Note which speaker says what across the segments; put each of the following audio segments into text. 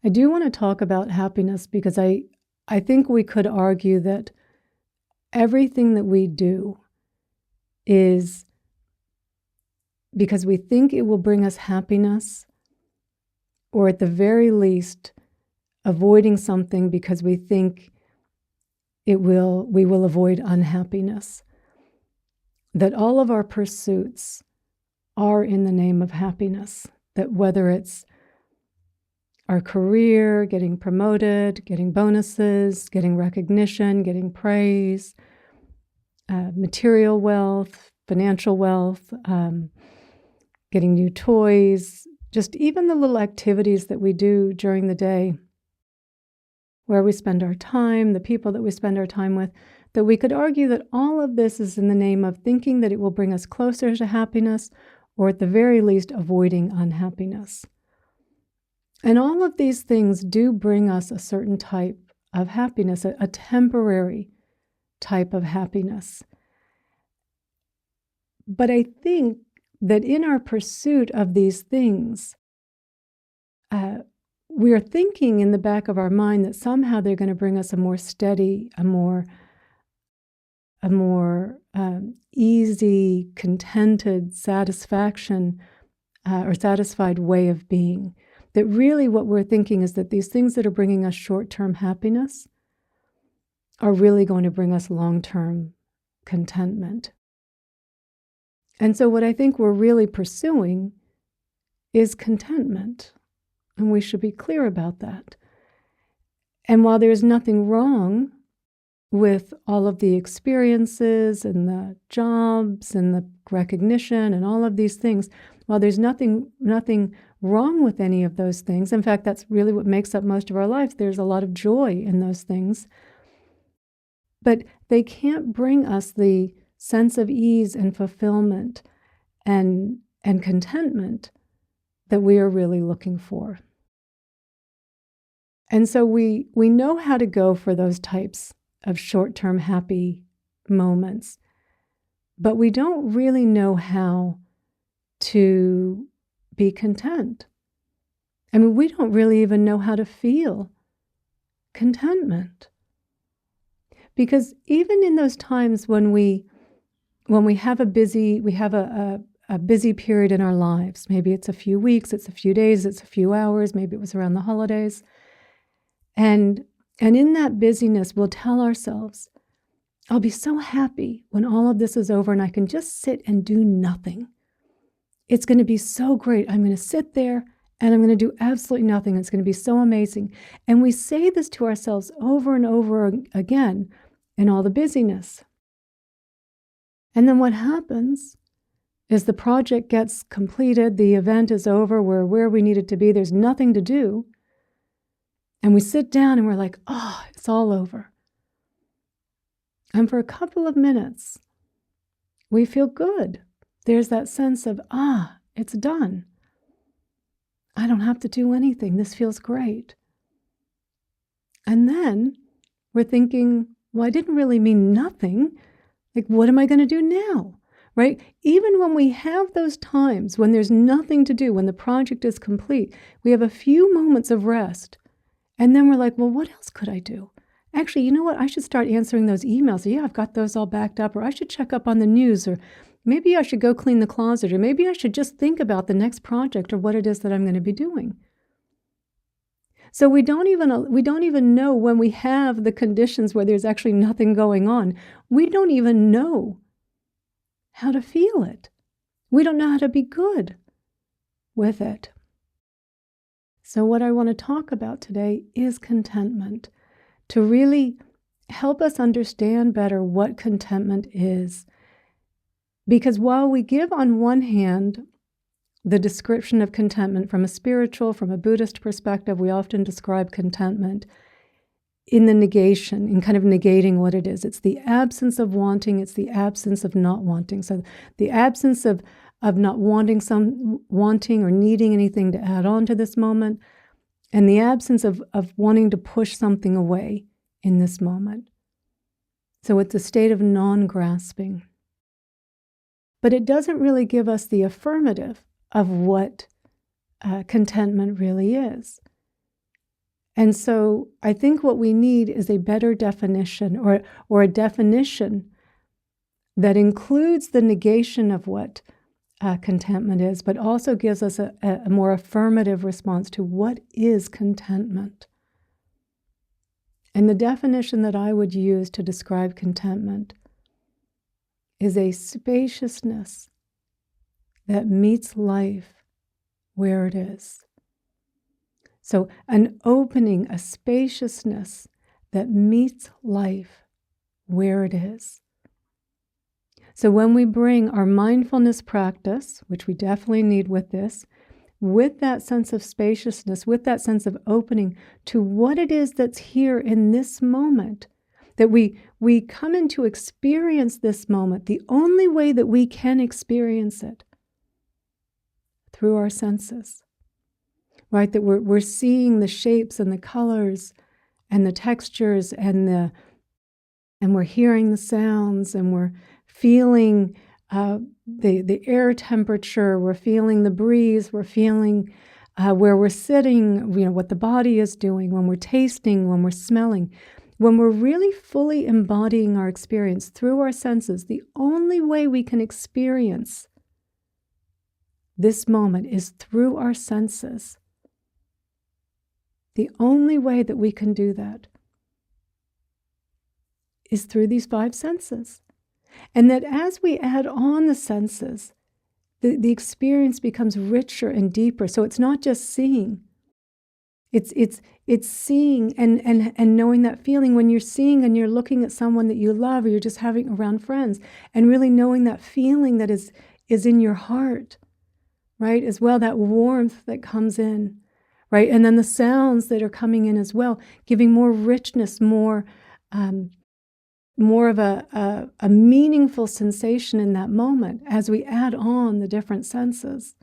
Speaker 1: I do want to talk about happiness because I think we could argue that everything that we do is because we think it will bring us happiness, or at the very least, avoiding something because we think we will avoid unhappiness. That all of our pursuits are in the name of happiness. That whether it's our career, getting promoted, getting bonuses, getting recognition, getting praise, material wealth, financial wealth, getting new toys, just even the little activities that we do during the day, where we spend our time, the people that we spend our time with, that we could argue that all of this is in the name of thinking that it will bring us closer to happiness, or at the very least, avoiding unhappiness. And all of these things do bring us a certain type of happiness, a temporary type of happiness. But I think that in our pursuit of these things, we are thinking in the back of our mind that somehow they're going to bring us a more steady, a more easy, contented satisfaction or satisfied way of being. That really what we're thinking is that these things that are bringing us short-term happiness are really going to bring us long-term contentment. And so what I think we're really pursuing is contentment. And we should be clear about that. And while there's nothing wrong with all of the experiences and the jobs and the recognition and all of these things, while there's nothing wrong with any of those things, in fact, that's really what makes up most of our lives. There's a lot of joy in those things. But they can't bring us the sense of ease and fulfillment and contentment that we are really looking for. And so we know how to go for those types of short-term happy moments, but we don't really know how to be content. I mean, we don't really even know how to feel contentment. Because even in those times when we have a busy period in our lives, maybe it's a few weeks, it's a few days, it's a few hours, maybe it was around the holidays, and in that busyness, we'll tell ourselves, I'll be so happy when all of this is over and I can just sit and do nothing. It's going to be so great. I'm going to sit there and I'm going to do absolutely nothing. It's going to be so amazing. And we say this to ourselves over and over again in all the busyness. And then what happens is the project gets completed, the event is over, we're where we needed to be, there's nothing to do. And we sit down and we're like, oh, it's all over. And for a couple of minutes, we feel good. There's that sense of, it's done. I don't have to do anything. This feels great. And then we're thinking, well, I didn't really mean nothing. Like, what am I going to do now? Right? Even when we have those times when there's nothing to do, when the project is complete, we have a few moments of rest. And then we're like, well, what else could I do? Actually, you know what? I should start answering those emails. Yeah, I've got those all backed up. Or I should check up on the news. Or maybe I should go clean the closet. Or maybe I should just think about the next project or what it is that I'm going to be doing. So we don't even know when we have the conditions where there's actually nothing going on. We don't even know how to feel it. We don't know how to be good with it. So what I want to talk about today is contentment, to really help us understand better what contentment is. Because while we give on one hand the description of contentment from a Buddhist perspective, we often describe contentment in the negation, in kind of negating what it is. It's the absence of wanting, it's the absence of not wanting. So the absence of not wanting or needing anything to add on to this moment, and the absence of wanting to push something away in this moment. So it's a state of non-grasping. But it doesn't really give us the affirmative of what contentment really is. And so I think what we need is a better definition, or a definition that includes the negation of what contentment is, but also gives us a more affirmative response to what is contentment. And the definition that I would use to describe contentment is a spaciousness that meets life where it is. So an opening, a spaciousness that meets life where it is. So when we bring our mindfulness practice, which we definitely need with this, with that sense of spaciousness, with that sense of opening to what it is that's here in this moment, that we come in to experience this moment, the only way that we can experience it, through our senses, right? That we're seeing the shapes and the colors and the textures and we're hearing the sounds, and we're feeling the air temperature, we're feeling the breeze, we're feeling where we're sitting, what the body is doing, when we're tasting, when we're smelling. When we're really fully embodying our experience through our senses, the only way we can experience this moment is through our senses. The only way that we can do that is through these 5 senses. And that as we add on the senses, the experience becomes richer and deeper. So it's not just seeing. It's seeing and knowing that feeling when you're seeing and you're looking at someone that you love, or you're just having around friends, and really knowing that feeling that is in your heart, right? As well, that warmth that comes in, right? And then the sounds that are coming in as well, giving more richness, more of a meaningful sensation in that moment as we add on the different senses,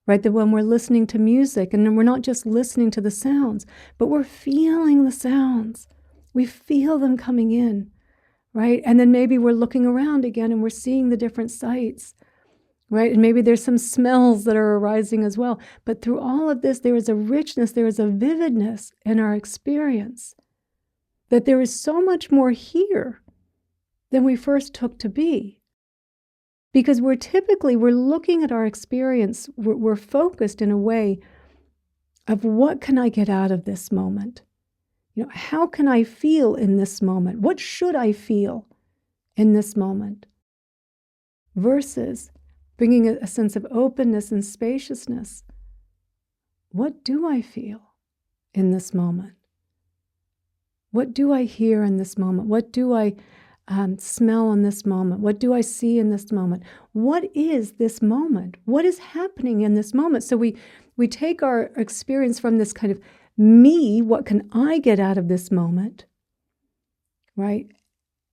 Speaker 1: right? That when we're listening to music, and then we're not just listening to the sounds, but we're feeling the sounds. We feel them coming in, right? And then maybe we're looking around again and we're seeing the different sights, right? And maybe there's some smells that are arising as well. But through all of this, there is a richness, there is a vividness in our experience, that there is so much more here than we first took to be. Because we're looking at our experience, we're focused in a way of, what can I get out of this moment? How can I feel in this moment? What should I feel in this moment? Versus bringing a sense of openness and spaciousness. What do I feel in this moment? What do I hear in this moment? What do I smell in this moment? What do I see in this moment? What is this moment? What is happening in this moment? So we take our experience from this kind of me, what can I get out of this moment, right?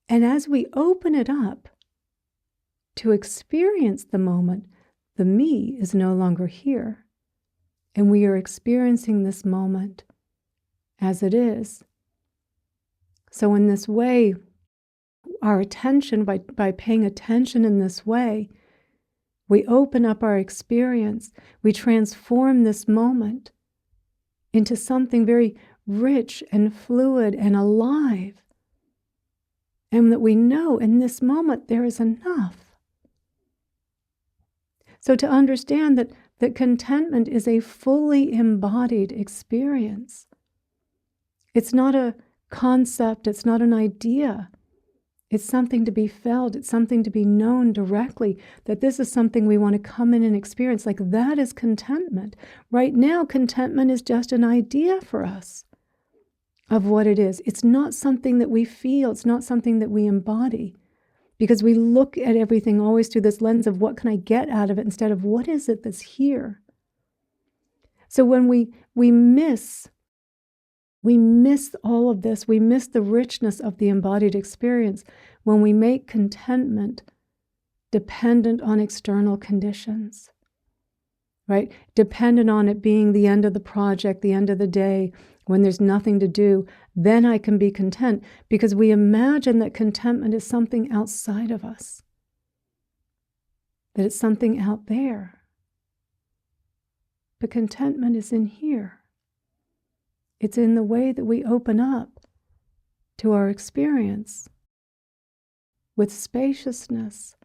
Speaker 1: And as we open it up to experience the moment, the me is no longer here. And we are experiencing this moment as it is. So in this way, our attention, by paying attention in this way, we open up our experience. We transform this moment into something very rich and fluid and alive. And that we know in this moment there is enough. So to understand that contentment is a fully embodied experience. It's not a concept, it's not an idea. It's something to be felt, it's something to be known directly, that this is something we want to come in and experience. Like, that is contentment. Right now, contentment is just an idea for us of what it is. It's not something that we feel, it's not something that we embody. Because we look at everything always through this lens of, what can I get out of it, instead of what is it that's here. So when we miss all of this, we miss the richness of the embodied experience when we make contentment dependent on external conditions, right? Dependent on it being the end of the project, the end of the day, when there's nothing to do, then I can be content, because we imagine that contentment is something outside of us, that it's something out there. But contentment is in here. It's in the way that we open up to our experience with spaciousness,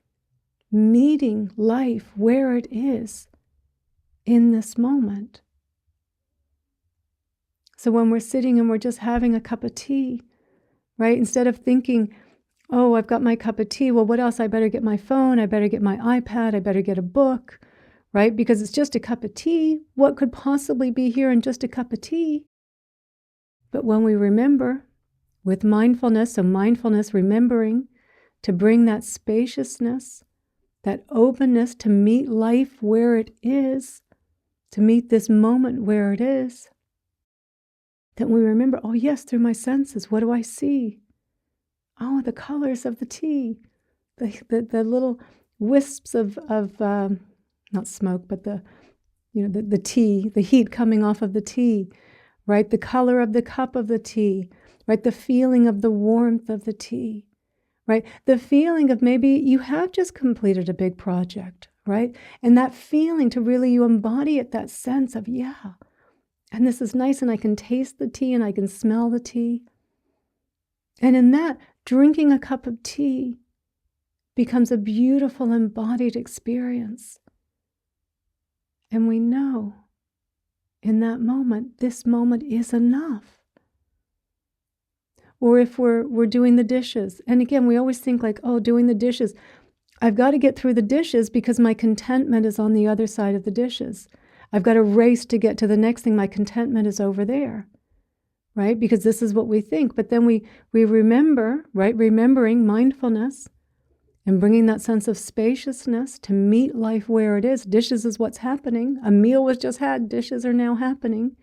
Speaker 1: meeting life where it is in this moment. So when we're sitting and we're just having a cup of tea, right? Instead of thinking, oh, I've got my cup of tea. Well, what else? I better get my phone. I better get my iPad. I better get a book, right? Because it's just a cup of tea. What could possibly be here in just a cup of tea? But when we remember with mindfulness, so mindfulness, remembering to bring that spaciousness, that openness to meet life where it is, to meet this moment where it is, that we remember, oh yes, through my senses, what do I see? Oh, the colors of the tea, the little wisps of not smoke, but the tea, the heat coming off of the tea, right? The color of the cup of the tea, right? The feeling of the warmth of the tea, right? The feeling of maybe you have just completed a big project, right? And that feeling to really, you embody it, that sense of, yeah, and this is nice, and I can taste the tea and I can smell the tea. And in that, drinking a cup of tea becomes a beautiful embodied experience. And we know in that moment, this moment is enough. Or if we're doing the dishes, and again, we always think like, oh, doing the dishes, I've got to get through the dishes because my contentment is on the other side of the dishes. I've got to race to get to the next thing. My contentment is over there, right? Because this is what we think. But then we remember, right? Remembering mindfulness and bringing that sense of spaciousness to meet life where it is. Dishes is what's happening. A meal was just had. Dishes are now happening.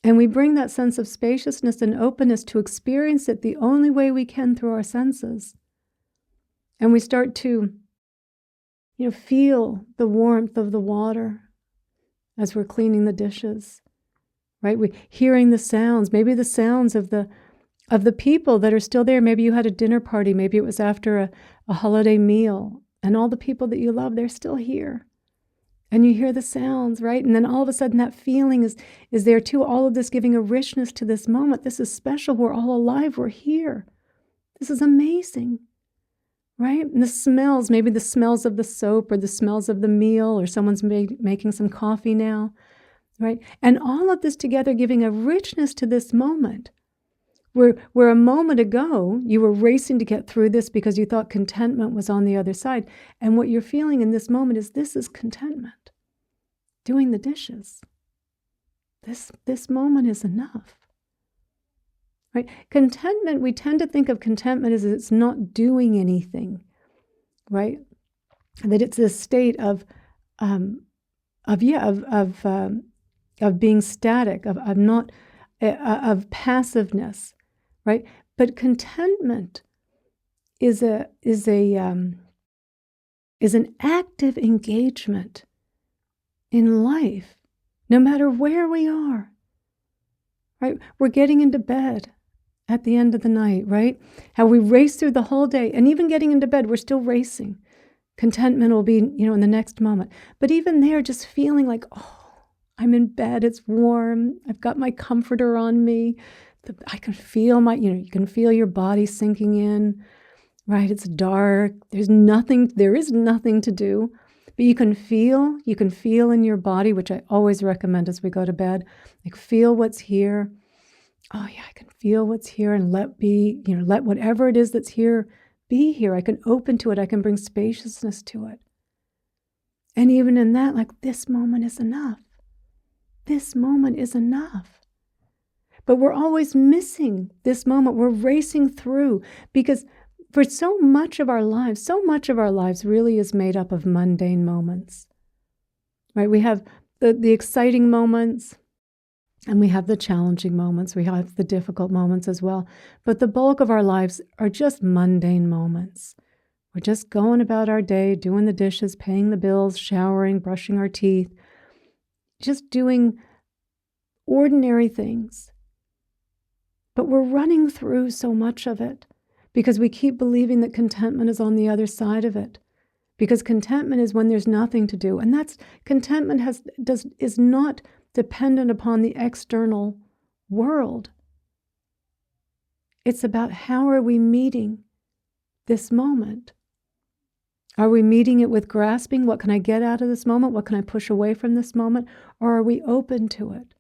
Speaker 1: And we bring that sense of spaciousness and openness to experience it the only way we can through our senses. And we start to, feel the warmth of the water as we're cleaning the dishes, right? We're hearing the sounds, maybe the sounds of the people that are still there. Maybe you had a dinner party, maybe it was after a holiday meal, and all the people that you love, they're still here. And you hear the sounds, right? And then all of a sudden that feeling is there too. All of this giving a richness to this moment. This is special. We're all alive. We're here. This is amazing, right? And the smells, maybe the smells of the soap or the smells of the meal, or someone's making some coffee now, right? And all of this together giving a richness to this moment. Where a moment ago you were racing to get through this because you thought contentment was on the other side. And what you're feeling in this moment is, this is contentment. Doing the dishes. This moment is enough. Right? Contentment, we tend to think of contentment as it's not doing anything, right? That it's a state of being static, of passiveness. Right? But contentment is an active engagement in life, no matter where we are. Right? We're getting into bed at the end of the night, right? How we race through the whole day, and even getting into bed, we're still racing. Contentment will be, in the next moment. But even there, just feeling like, oh, I'm in bed, it's warm, I've got my comforter on me. I can feel you can feel your body sinking in, right? It's dark. There is nothing to do, but you can feel in your body, which I always recommend as we go to bed, like feel what's here. Oh yeah, I can feel what's here, and let whatever it is that's here be here. I can open to it. I can bring spaciousness to it. And even in that, like, this moment is enough. This moment is enough. But we're always missing this moment. We're racing through, because for so much of our lives really is made up of mundane moments, right? We have the exciting moments, and we have the challenging moments. We have the difficult moments as well. But the bulk of our lives are just mundane moments. We're just going about our day, doing the dishes, paying the bills, showering, brushing our teeth, just doing ordinary things. But we're running through so much of it because we keep believing that contentment is on the other side of it. Because contentment is when there's nothing to do. And contentment is not dependent upon the external world. It's about how are we meeting this moment? Are we meeting it with grasping? What can I get out of this moment? What can I push away from this moment? Or are we open to it?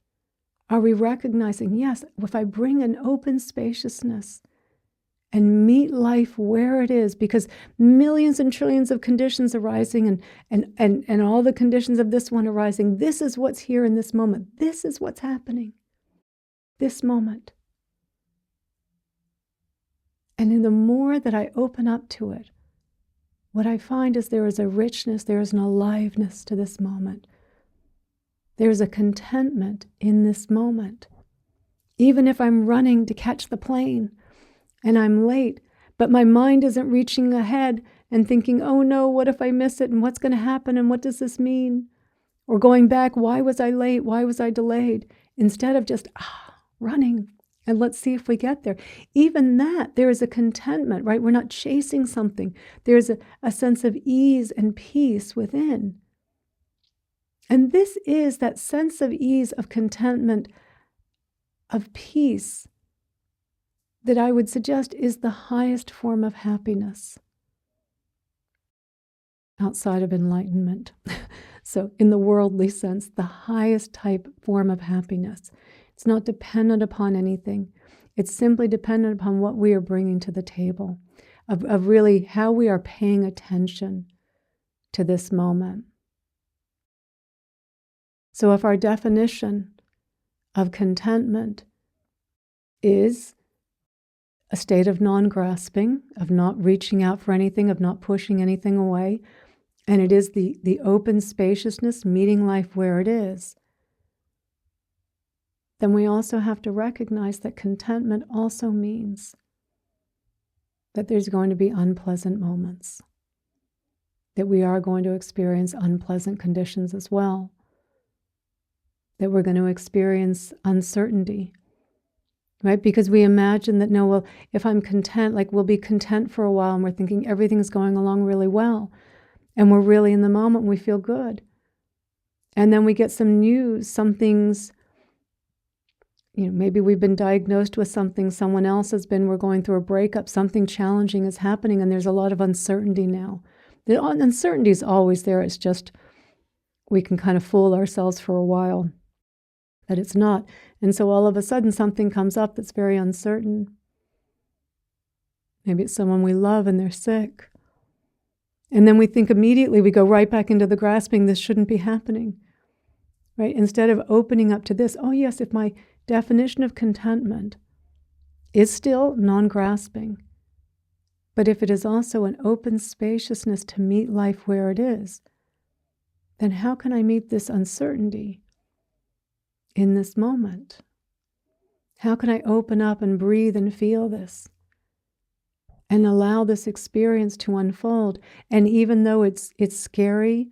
Speaker 1: Are we recognizing, yes, if I bring an open spaciousness and meet life where it is, because millions and trillions of conditions arising and all the conditions of this one arising, this is what's here in this moment. This is what's happening. This moment. And in the more that I open up to it, what I find is there is a richness, there is an aliveness to this moment. There is a contentment in this moment. Even if I'm running to catch the plane and I'm late, but my mind isn't reaching ahead and thinking, oh no, what if I miss it? And what's going to happen? And what does this mean? Or going back, why was I late? Why was I delayed? Instead of just running. And let's see if we get there. Even that, there is a contentment, right? We're not chasing something. There's a sense of ease and peace within. And this is that sense of ease, of contentment, of peace that I would suggest is the highest form of happiness outside of enlightenment. So in the worldly sense, the highest type form of happiness. It's not dependent upon anything. It's simply dependent upon what we are bringing to the table, of really how we are paying attention to this moment. So if our definition of contentment is a state of non-grasping, of not reaching out for anything, of not pushing anything away, and it is the open spaciousness, meeting life where it is, then we also have to recognize that contentment also means that there's going to be unpleasant moments, that we are going to experience unpleasant conditions as well, that we're going to experience uncertainty, right? Because we imagine that, no, well, if I'm content, like we'll be content for a while and we're thinking everything's going along really well, and we're really in the moment and we feel good. And then we get some news, something's, maybe we've been diagnosed with something, someone else has been, we're going through a breakup, something challenging is happening, and there's a lot of uncertainty now. The uncertainty is always there. It's just we can kind of fool ourselves for a while that it's not. And so all of a sudden something comes up that's very uncertain. Maybe it's someone we love and they're sick. And then we think immediately, we go right back into the grasping, this shouldn't be happening, right? Instead of opening up to this, oh yes, if my definition of contentment is still non-grasping, but if it is also an open spaciousness to meet life where it is, then how can I meet this uncertainty in this moment? How can I open up and breathe and feel this and allow this experience to unfold? And even though it's scary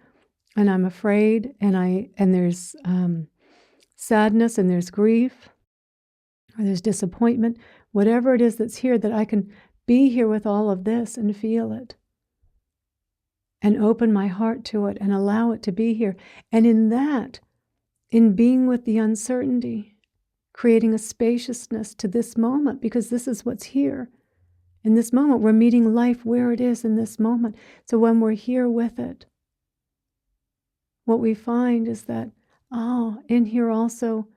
Speaker 1: and I'm afraid and there's sadness and there's grief or there's disappointment, whatever it is that's here, that I can be here with all of this and feel it and open my heart to it and allow it to be here. And in that, in being with the uncertainty, creating a spaciousness to this moment, because this is what's here. In this moment, we're meeting life where it is in this moment. So when we're here with it, what we find is that, in here also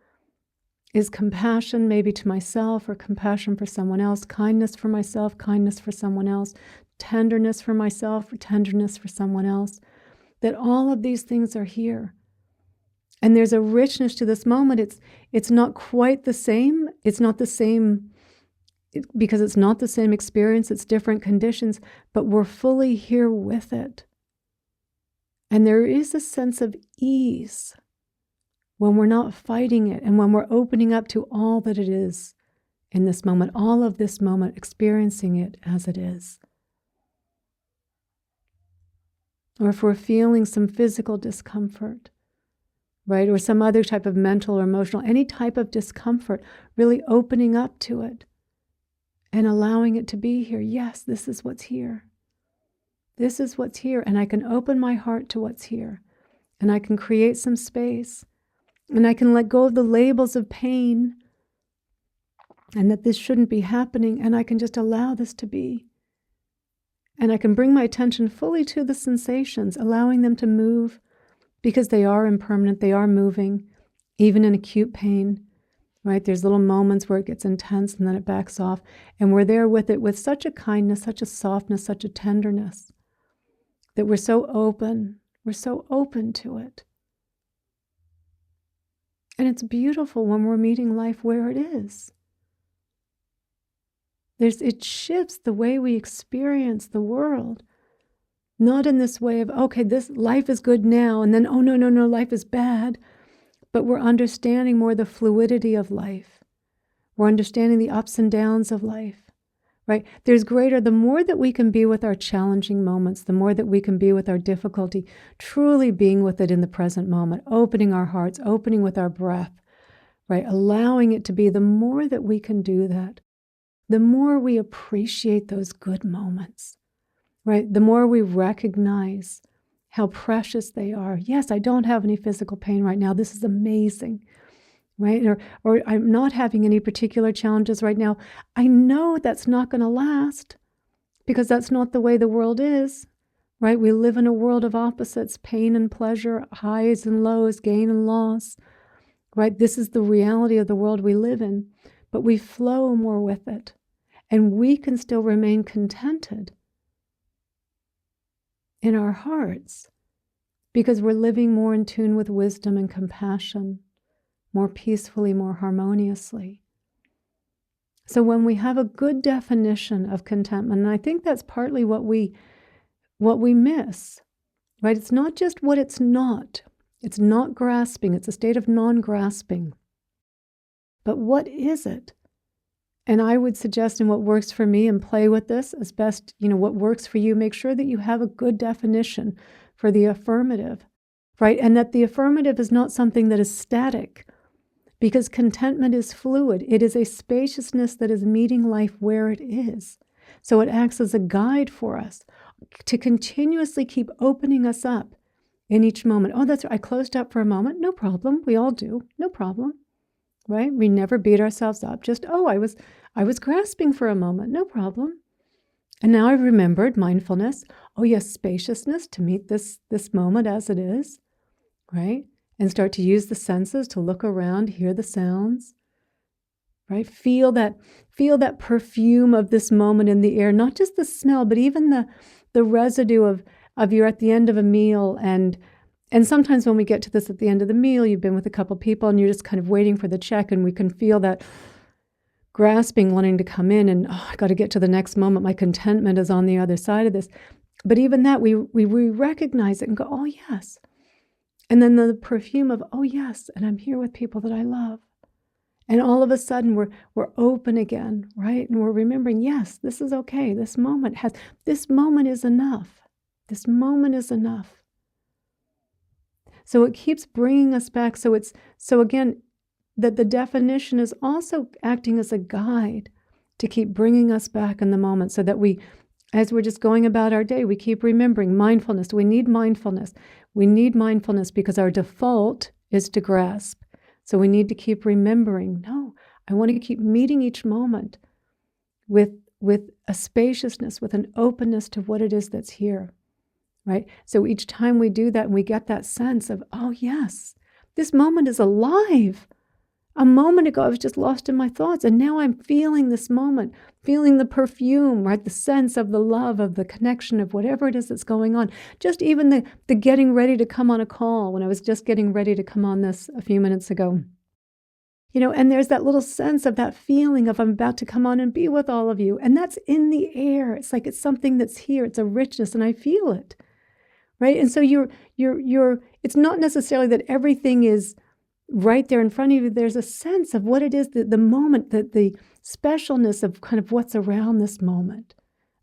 Speaker 1: is compassion, maybe to myself, or compassion for someone else, kindness for myself, kindness for someone else, tenderness for myself, or tenderness for someone else, that all of these things are here. And there's a richness to this moment. It's not quite the same. It's not the same because it's not the same experience. It's different conditions, but we're fully here with it. And there is a sense of ease when we're not fighting it and when we're opening up to all that it is in this moment, all of this moment, experiencing it as it is. Or if we're feeling some physical discomfort, right, or some other type of mental or emotional, any type of discomfort, really opening up to it and allowing it to be here. Yes, this is what's here. This is what's here, and I can open my heart to what's here, and I can create some space, and I can let go of the labels of pain and that this shouldn't be happening, and I can just allow this to be. And I can bring my attention fully to the sensations, allowing them to move, because they are impermanent, they are moving, even in acute pain, right? There's little moments where it gets intense and then it backs off, and we're there with it with such a kindness, such a softness, such a tenderness, that we're so open to it. And it's beautiful when we're meeting life where it is. It shifts the way we experience the world. Not in this way of, okay, this life is good now, and then, oh, no, life is bad. But we're understanding more the fluidity of life. We're understanding the ups and downs of life, right? The more that we can be with our challenging moments, the more that we can be with our difficulty, truly being with it in the present moment, opening our hearts, opening with our breath, right? Allowing it to be, the more that we can do that, the more we appreciate those good moments, right? The more we recognize how precious they are. Yes, I don't have any physical pain right now. This is amazing, right? Or I'm not having any particular challenges right now. I know that's not going to last, because that's not the way the world is, right? We live in a world of opposites, pain and pleasure, highs and lows, gain and loss, right? This is the reality of the world we live in, but we flow more with it. And we can still remain contented in our hearts because we're living more in tune with wisdom and compassion, more peacefully, more harmoniously. So when we have a good definition of contentment, and I think that's partly what we miss, right? It's not just what it's not. It's not grasping. It's a state of non-grasping. But what is it? And I would suggest, in what works for me, and play with this as best, what works for you, make sure that you have a good definition for the affirmative, right? And that the affirmative is not something that is static, because contentment is fluid. It is a spaciousness that is meeting life where it is. So it acts as a guide for us to continuously keep opening us up in each moment. Oh, that's right. I closed up for a moment. No problem. We all do. No problem. Right? We never beat ourselves up. Just, I was grasping for a moment. No problem. And now I've remembered mindfulness. Oh yes, spaciousness to meet this moment as it is, right? And start to use the senses to look around, hear the sounds, right? Feel that perfume of this moment in the air, not just the smell, but even the residue of you're at the end of a meal, and sometimes when we get to this at the end of the meal, you've been with a couple people and you're just kind of waiting for the check, and we can feel that grasping, wanting to come in, and I got to get to the next moment. My contentment is on the other side of this. But even that, we recognize it and go, oh yes. And then the perfume of, oh yes, and I'm here with people that I love. And all of a sudden we're open again, right? And we're remembering, yes, this is okay. This moment is enough. This moment is enough. So it keeps bringing us back. So again, that the definition is also acting as a guide to keep bringing us back in the moment, so that we, as we're just going about our day, we keep remembering mindfulness. We need mindfulness. We need mindfulness because our default is to grasp. So we need to keep remembering, no, I want to keep meeting each moment with a spaciousness, with an openness to what it is that's here. Right? So each time we do that, and we get that sense of, oh yes, this moment is alive. A moment ago, I was just lost in my thoughts, and now I'm feeling this moment, feeling the perfume, right? The sense of the love, of the connection, of whatever it is that's going on. Just even the getting ready to come on a call, when I was just getting ready to come on this a few minutes ago. And there's that little sense of that feeling of, I'm about to come on and be with all of you. And that's in the air. It's like it's something that's here. It's a richness, and I feel it. Right? And so it's not necessarily that everything is right there in front of you. There's a sense of what it is, the moment, the specialness of kind of what's around this moment,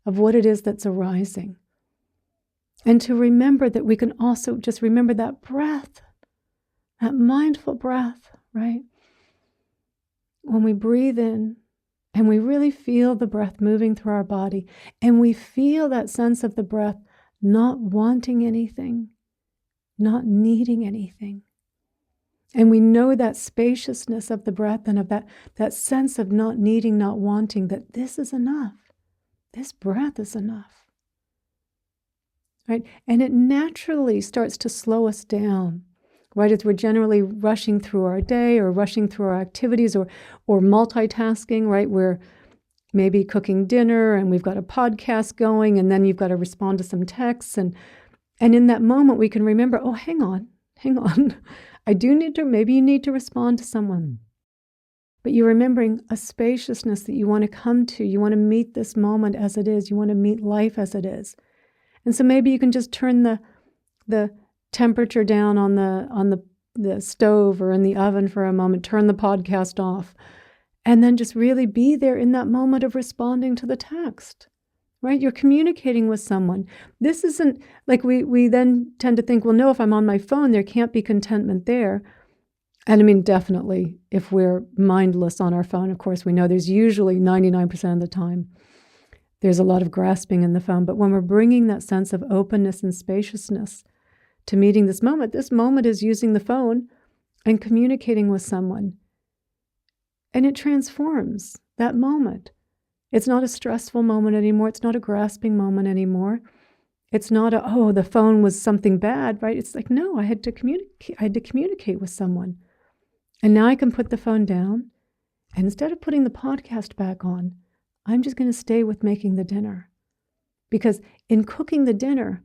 Speaker 1: of what it is that's arising. And to remember that we can also just remember that breath, that mindful breath, right? When we breathe in and we really feel the breath moving through our body, and we feel that sense of the breath not wanting anything, not needing anything, And we know that spaciousness of the breath and of that sense of not needing, not wanting, that this is enough. This breath is enough. Right? And it naturally starts to slow us down, right? As we're generally rushing through our day or rushing through our activities or multitasking, right? We're maybe cooking dinner and we've got a podcast going and then you've got to respond to some texts. And in that moment, we can remember, oh, hang on. Maybe you need to respond to someone. But you're remembering a spaciousness that you want to come to. You want to meet this moment as it is. You want to meet life as it is. And so maybe you can just turn the temperature down on the stove or in the oven for a moment, turn the podcast off, and then just really be there in that moment of responding to the text, right? You're communicating with someone. This isn't like we then tend to think, well, no, if I'm on my phone, there can't be contentment there. And I mean, definitely, if we're mindless on our phone, of course, we know there's usually 99% of the time, there's a lot of grasping in the phone. But when we're bringing that sense of openness and spaciousness to meeting this moment is using the phone and communicating with someone. And it transforms that moment. It's not a stressful moment anymore. It's not a grasping moment anymore. It's not the phone was something bad, right? It's like, no, I had to communicate with someone. And now I can put the phone down. And instead of putting the podcast back on, I'm just going to stay with making the dinner. Because in cooking the dinner,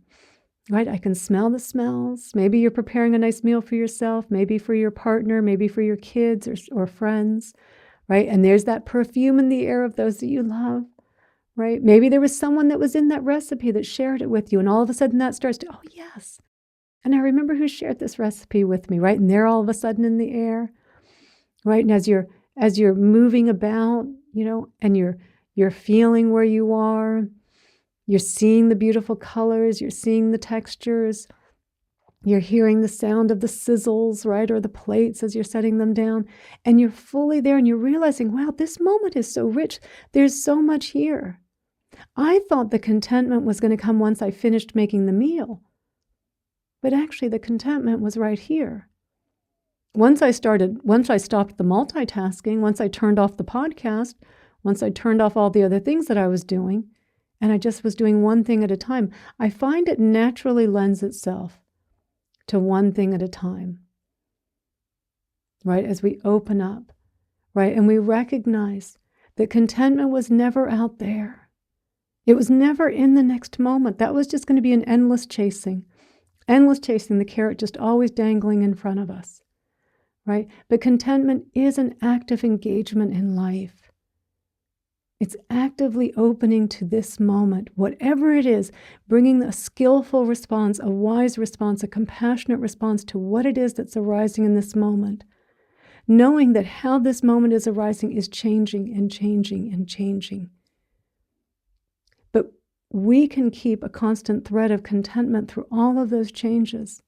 Speaker 1: right, I can smell the smells. Maybe you're preparing a nice meal for yourself, maybe for your partner, maybe for your kids or friends, right? And there's that perfume in the air of those that you love, right? Maybe there was someone that was in that recipe that shared it with you, and all of a sudden that starts to, oh, yes. And I remember who shared this recipe with me, right? And they're all of a sudden in the air, right? And as you're moving about, and you're feeling where you are, you're seeing the beautiful colors, you're seeing the textures, you're hearing the sound of the sizzles, right, or the plates as you're setting them down, and you're fully there and you're realizing, wow, this moment is so rich. There's so much here. I thought the contentment was going to come once I finished making the meal, but actually the contentment was right here. Once I stopped the multitasking, once I turned off the podcast, once I turned off all the other things that I was doing, and I just was doing one thing at a time, I find it naturally lends itself to one thing at a time, right? As we open up, right? And we recognize that contentment was never out there. It was never in the next moment. That was just going to be an endless chasing, the carrot just always dangling in front of us, right? But contentment is an active engagement in life. It's actively opening to this moment, whatever it is, bringing a skillful response, a wise response, a compassionate response to what it is that's arising in this moment, knowing that how this moment is arising is changing and changing and changing. But we can keep a constant thread of contentment through all of those changes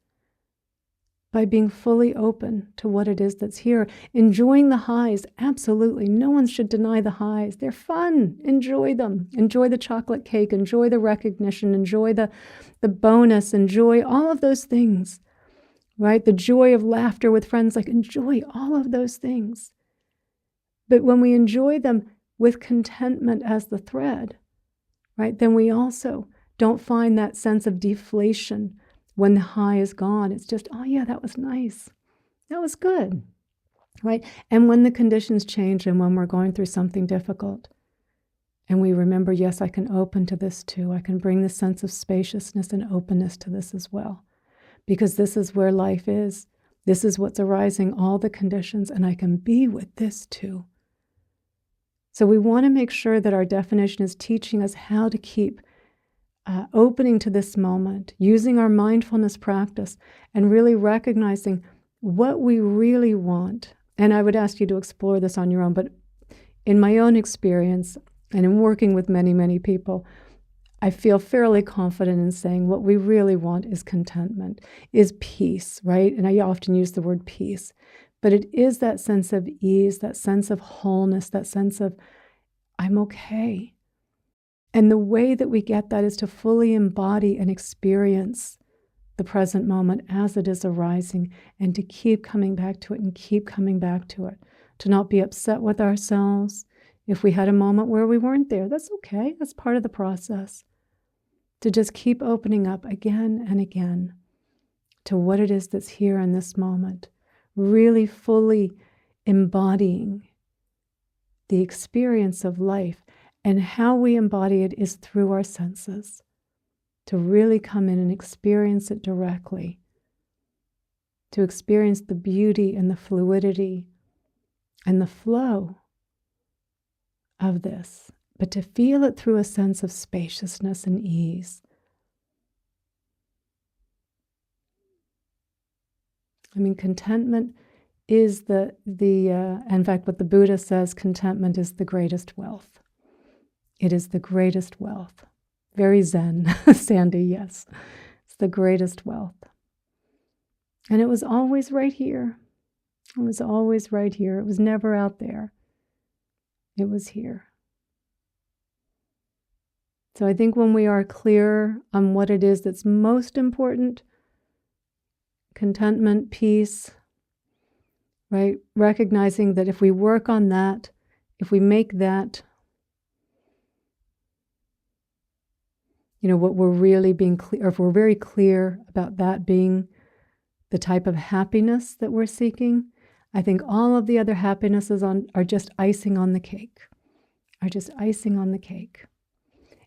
Speaker 1: by being fully open to what it is that's here. Enjoying the highs, absolutely. No one should deny the highs. They're fun. Enjoy them. Enjoy the chocolate cake. Enjoy the recognition. Enjoy the bonus. Enjoy all of those things, right? The joy of laughter with friends, enjoy all of those things. But when we enjoy them with contentment as the thread, right, then we also don't find that sense of deflation when the high is gone. It's just, oh yeah, that was nice. That was good, right? And when the conditions change and when we're going through something difficult, and we remember, yes, I can open to this too. I can bring this sense of spaciousness and openness to this as well, because this is where life is. This is what's arising, all the conditions, and I can be with this too. So we want to make sure that our definition is teaching us how to keep opening to this moment, using our mindfulness practice and really recognizing what we really want. And I would ask you to explore this on your own, but in my own experience and in working with many, many people, I feel fairly confident in saying what we really want is contentment, is peace, right? And I often use the word peace, but it is that sense of ease, that sense of wholeness, that sense of I'm okay. And the way that we get that is to fully embody and experience the present moment as it is arising, and to keep coming back to it and keep coming back to it, to not be upset with ourselves. If we had a moment where we weren't there, that's okay. That's part of the process. To just keep opening up again and again to what it is that's here in this moment, really fully embodying the experience of life. And how we embody it is through our senses, to really come in and experience it directly, to experience the beauty and the fluidity and the flow of this, but to feel it through a sense of spaciousness and ease. I mean, contentment is in fact, what the Buddha says, contentment is the greatest wealth. It is the greatest wealth. Very Zen, Sandy, yes. It's the greatest wealth. And it was always right here. It was always right here. It was never out there. It was here. So I think when we are clear on what it is that's most important, contentment, peace, right? Recognizing that if we work on that, if we make that, what we're really being clear, or if we're very clear about that being the type of happiness that we're seeking, I think all of the other happinesses are just icing on the cake,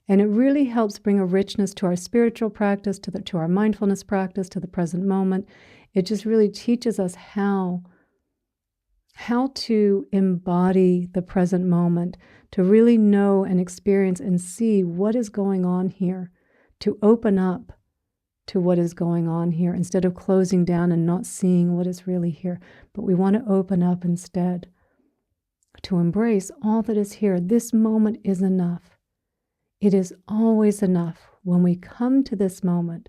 Speaker 1: And it really helps bring a richness to our spiritual practice, to our mindfulness practice, to the present moment. It just really teaches us how to embody the present moment, to really know and experience and see what is going on here, to open up to what is going on here instead of closing down and not seeing what is really here. But we want to open up instead, to embrace all that is here. This moment is enough. It is always enough when we come to this moment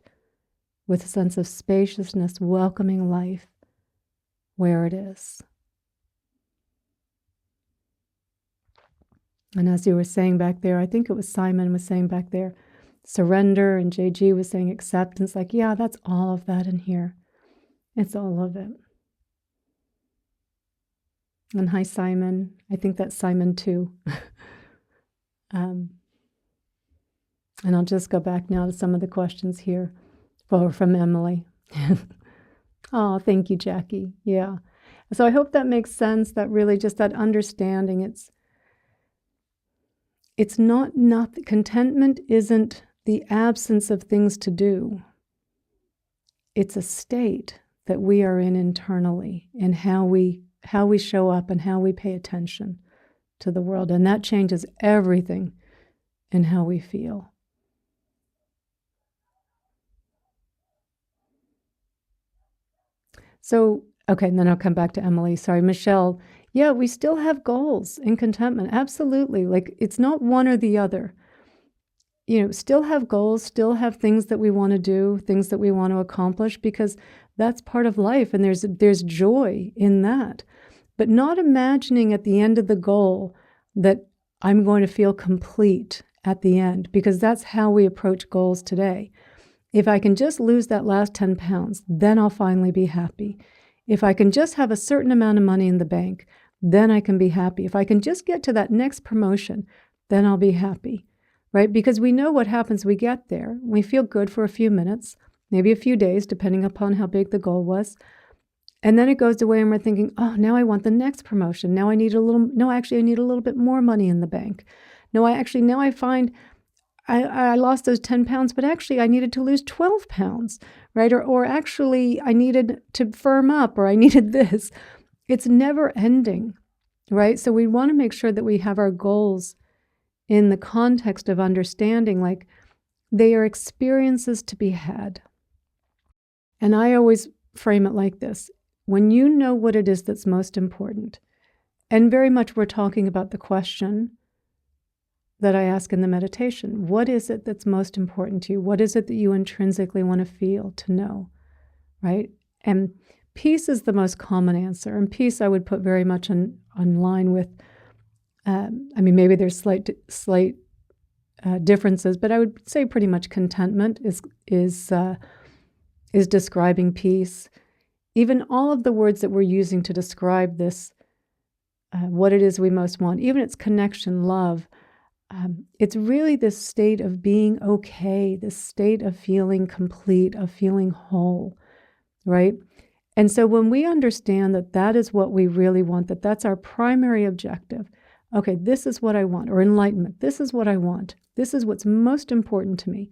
Speaker 1: with a sense of spaciousness, welcoming life where it is. And as you were saying back there, I think it was Simon was saying back there, surrender, and JG was saying acceptance. Like, yeah, that's all of that in here. It's all of it. And hi, Simon. I think that's Simon too. And I'll just go back now to some of the questions here from Emily. Oh, thank you, Jackie. Yeah. So I hope that makes sense, that really just that understanding. It's not contentment isn't the absence of things to do. It's a state that we are in internally, and how we show up and how we pay attention to the world. And that changes everything in how we feel. So, okay, and then I'll come back to Emily. Sorry, Michelle. Yeah, we still have goals in contentment. Absolutely. Like, it's not one or the other. Still have goals, still have things that we want to do, things that we want to accomplish, because that's part of life, and there's joy in that. But not imagining at the end of the goal that I'm going to feel complete at the end, because that's how we approach goals today. If I can just lose that last 10 pounds, then I'll finally be happy. If I can just have a certain amount of money in the bank, then I can be happy. If I can just get to that next promotion, then I'll be happy, right? Because we know what happens. We get there. We feel good for a few minutes, maybe a few days, depending upon how big the goal was. And then it goes away and we're thinking, oh, now I want the next promotion. Now I need I need a little bit more money in the bank. Now I find I lost those 10 pounds, but actually I needed to lose 12 pounds, right? Or actually I needed to firm up, or I needed this. It's never ending, right? So we want to make sure that we have our goals in the context of understanding, like they are experiences to be had. And I always frame it like this. When you know what it is that's most important, and very much we're talking about the question that I ask in the meditation, what is it that's most important to you? What is it that you intrinsically want to feel, to know, right? And peace is the most common answer. And peace I would put very much on line with, maybe there's slight differences, but I would say pretty much contentment is is describing peace. Even all of the words that we're using to describe this, what it is we most want, even its connection, love, it's really this state of being okay, this state of feeling complete, of feeling whole, right? And so when we understand that that is what we really want, that that's our primary objective, okay, this is what I want, or enlightenment, this is what I want, this is what's most important to me.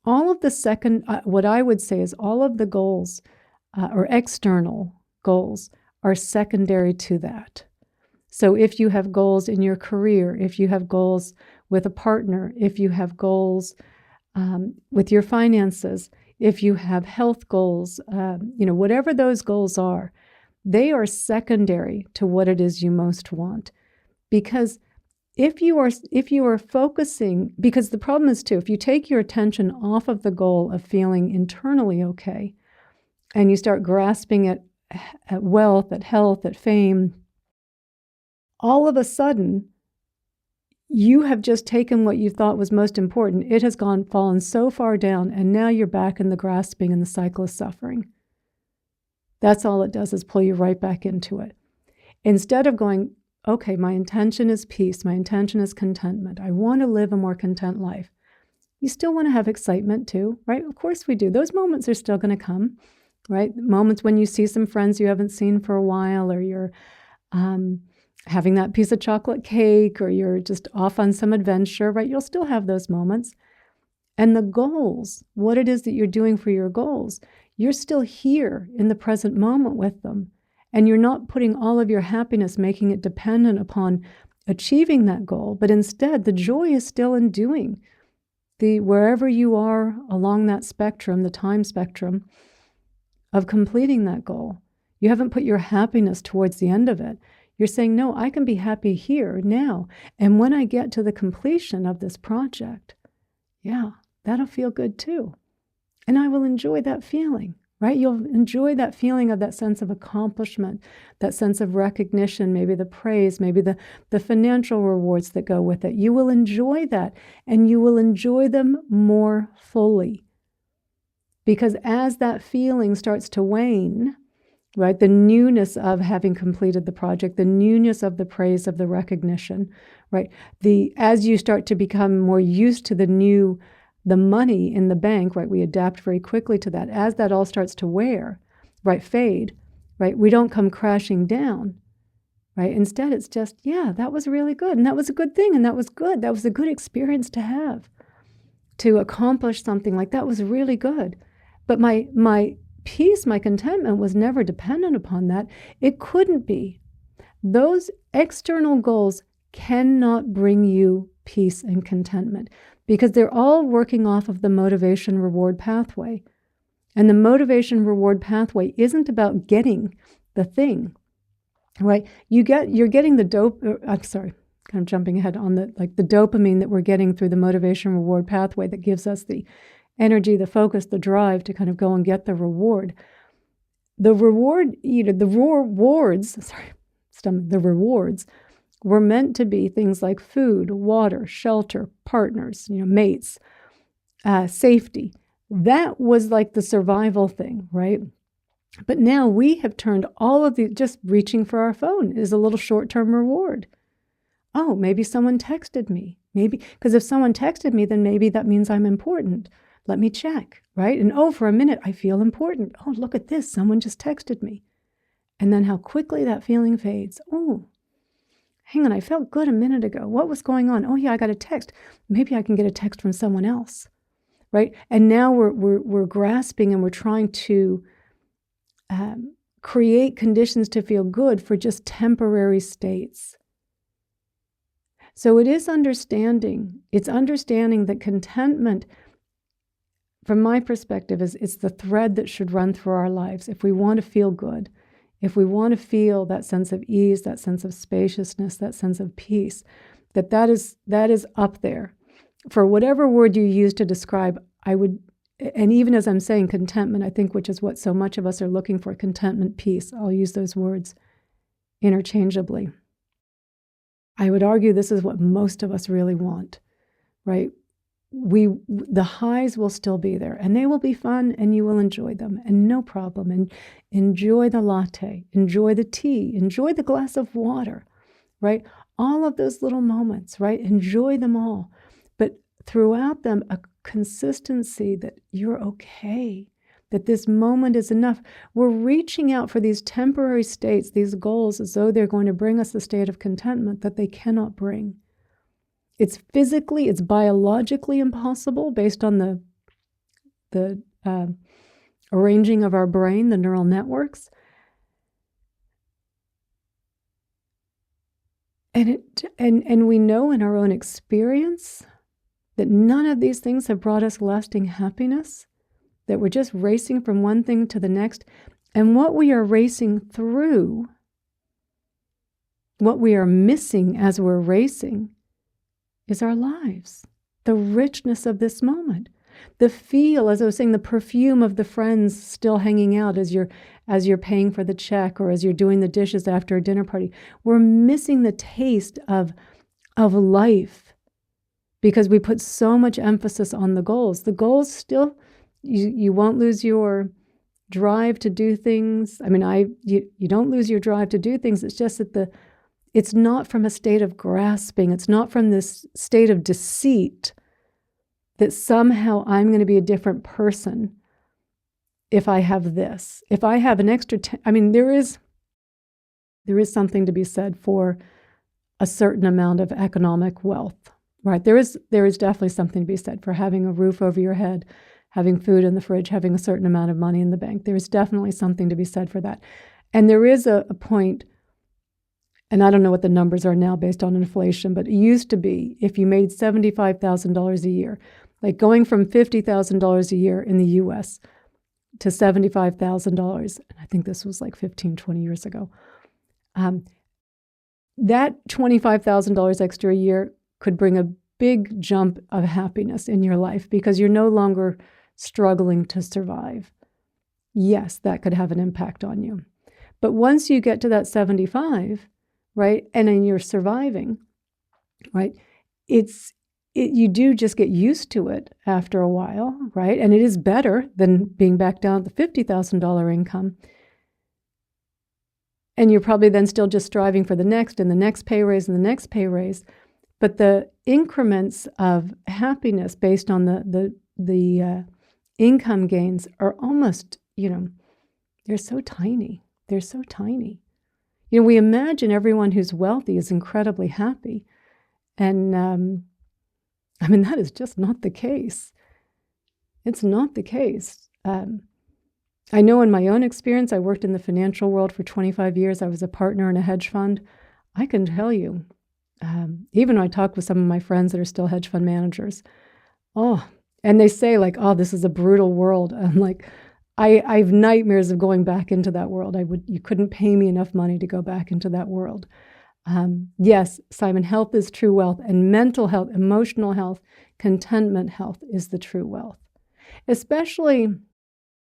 Speaker 1: All of the second, what I would say is all of the goals or external goals are secondary to that. So if you have goals in your career, if you have goals with a partner, if you have goals with your finances, if you have health goals, whatever those goals are, they are secondary to what it is you most want. Because if you are focusing, because the problem is too, if you take your attention off of the goal of feeling internally okay, and you start grasping at wealth, at health, at fame, all of a sudden, you have just taken what you thought was most important. It has fallen so far down, and now you're back in the grasping and the cycle of suffering. That's all it does, is pull you right back into it. Instead of going, okay, my intention is peace, my intention is contentment. I want to live a more content life. You still want to have excitement too, right? Of course we do. Those moments are still going to come, right? Moments when you see some friends you haven't seen for a while, or you're having that piece of chocolate cake, or you're just off on some adventure, right? You'll still have those moments. And the goals, what it is that you're doing for your goals, you're still here in the present moment with them. And you're not putting all of your happiness, making it dependent upon achieving that goal, but instead the joy is still in doing wherever you are along that spectrum, the time spectrum of completing that goal. You haven't put your happiness towards the end of it. You're saying, no, I can be happy here, now. And when I get to the completion of this project, yeah, that'll feel good too. And I will enjoy that feeling, right? You'll enjoy that feeling of that sense of accomplishment, that sense of recognition, maybe the praise, maybe the financial rewards that go with it. You will enjoy that, and you will enjoy them more fully. Because as that feeling starts to wane, right, the newness of having completed the project, the newness of the praise, of the recognition, right, as you start to become more used to the money in the bank, right, we adapt very quickly to that. As that all starts to wear, right, fade, right, we don't come crashing down, right? Instead, it's just, yeah, that was really good, and that was a good thing, and that was good. That was a good experience to have, to accomplish something like that was really good. But my peace, my contentment was never dependent upon that. It couldn't be. Those external goals cannot bring you peace and contentment, because they're all working off of the motivation reward pathway. And the motivation reward pathway isn't about getting the thing, right? You're getting kind of jumping ahead on the dopamine that we're getting through the motivation reward pathway that gives us the energy, the focus, the drive to kind of go and get the reward. The rewards were meant to be things like food, water, shelter, partners, mates, safety. That was like the survival thing, right? But now we have turned all of just reaching for our phone is a little short-term reward. Oh, maybe someone texted me. Maybe, because if someone texted me, then maybe that means I'm important. Let me check, right? And for a minute, I feel important. Oh, look at this. Someone just texted me. And then how quickly that feeling fades. Oh, hang on. I felt good a minute ago. What was going on? Oh, yeah, I got a text. Maybe I can get a text from someone else, right? And now we're grasping, and we're trying to create conditions to feel good for just temporary states. So it is understanding. It's understanding that contentment, from my perspective, it's the thread that should run through our lives. If we want to feel good, if we want to feel that sense of ease, that sense of spaciousness, that sense of peace, that is up there. For whatever word you use to describe, and even as I'm saying contentment, I think, which is what so much of us are looking for, contentment, peace, I'll use those words interchangeably. I would argue this is what most of us really want, right? the highs will still be there, and they will be fun, and you will enjoy them, and no problem. And enjoy the latte, enjoy the tea, enjoy the glass of water, right? All of those little moments, right? Enjoy them all. But throughout them, a consistency that you're okay, that this moment is enough. We're reaching out for these temporary states, these goals, as though they're going to bring us a state of contentment that they cannot bring. It's physically, it's biologically impossible based on the arranging of our brain, the neural networks. And we know in our own experience that none of these things have brought us lasting happiness, that we're just racing from one thing to the next. And what we are racing through, what we are missing as we're racing, is our lives, the richness of this moment, the feel, as I was saying, the perfume of the friends still hanging out as you're paying for the check or as you're doing the dishes after a dinner party. We're missing the taste of life because we put so much emphasis on the goals. The goals still, you won't lose your drive to do things. I mean, you don't lose your drive to do things. It's just that it's not from a state of grasping. It's not from this state of deceit that somehow I'm going to be a different person if I have this. If I have an extra, there is something to be said for a certain amount of economic wealth, right? There is definitely something to be said for having a roof over your head, having food in the fridge, having a certain amount of money in the bank. There is definitely something to be said for that. And there is a point, and I don't know what the numbers are now based on inflation, but it used to be if you made $75,000 a year, like going from $50,000 a year in the US to $75,000, and I think this was like 15, 20 years ago, that $25,000 extra a year could bring a big jump of happiness in your life because you're no longer struggling to survive. Yes, that could have an impact on you. But once you get to that 75, right, and then you're surviving, right, you do just get used to it after a while, right? And it is better than being back down at the $50,000 income. And you're probably then still just striving for the next and the next pay raise and the next pay raise. But the increments of happiness based on the income gains are almost, they're so tiny. They're so tiny. We imagine everyone who's wealthy is incredibly happy. And that is just not the case. It's not the case. I know in my own experience, I worked in the financial world for 25 years. I was a partner in a hedge fund. I can tell you, even when I talk with some of my friends that are still hedge fund managers, and they say like, this is a brutal world. I'm like, I have nightmares of going back into that world. You couldn't pay me enough money to go back into that world. Yes, Simon, health is true wealth, and mental health, emotional health, contentment health is the true wealth. Especially,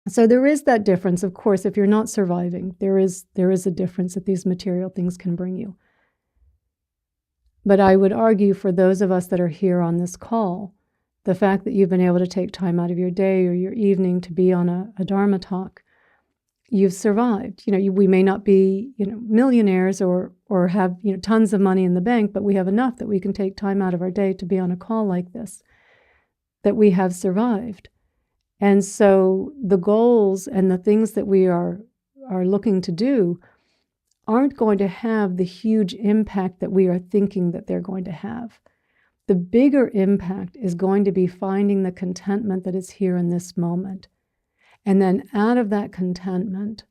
Speaker 1: so there is that difference, of course, if you're not surviving, there is a difference that these material things can bring you. But I would argue for those of us that are here on this call, the fact that you've been able to take time out of your day or your evening to be on a Dharma talk, you've survived. We may not be, millionaires or have, tons of money in the bank, but we have enough that we can take time out of our day to be on a call like this, that we have survived. And so the goals and the things that we are looking to do aren't going to have the huge impact that we are thinking that they're going to have. The bigger impact is going to be finding the contentment that is here in this moment. And then out of that contentment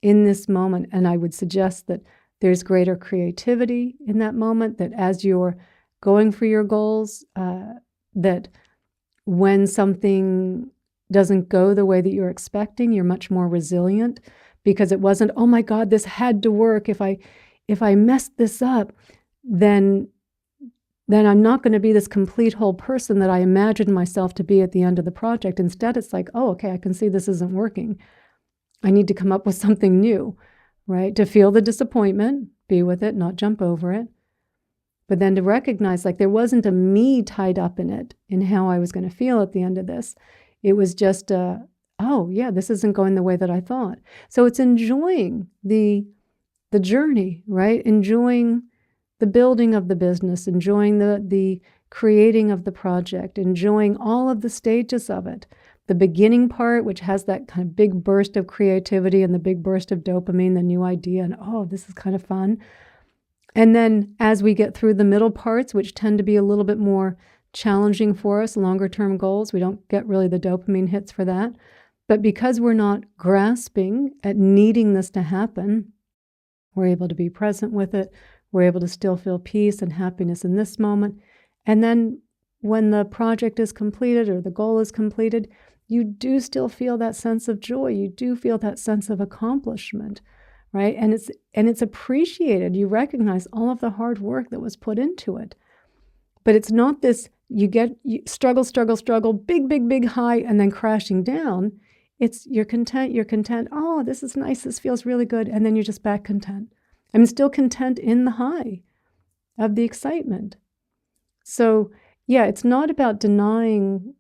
Speaker 1: in this moment, and I would suggest that there's greater creativity in that moment, that as you're going for your goals, that when something doesn't go the way that you're expecting, you're much more resilient because it wasn't, oh my God, this had to work. If I messed this up, then I'm not going to be this complete whole person that I imagined myself to be at the end of the project. Instead, it's like, okay, I can see this isn't working. I need to come up with something new, right? To feel the disappointment, be with it, not jump over it, But then to recognize, like, there wasn't a me tied up in it, in how I was going to feel at the end of this. It was just oh yeah, this isn't going the way that I thought. So it's enjoying the journey, right? Enjoying the building of the business, enjoying the creating of the project, enjoying all of the stages of it. The beginning part, which has that kind of big burst of creativity and the big burst of dopamine, the new idea, and oh, this is kind of fun. And then as we get through the middle parts, which tend to be a little bit more challenging for us, longer term goals, we don't get really the dopamine hits for that. But because we're not grasping at needing this to happen, we're able to be present with it. We're able to still feel peace and happiness in this moment. And then when the project is completed or the goal is completed, you do still feel that sense of joy. You do feel that sense of accomplishment, right? And it's appreciated. You recognize all of the hard work that was put into it. But it's not this, you struggle, big high, and then crashing down. It's you're content. Oh, this is nice. This feels really good. And then you're just back content. I'm still content in the high of the excitement. So yeah, it's not about denying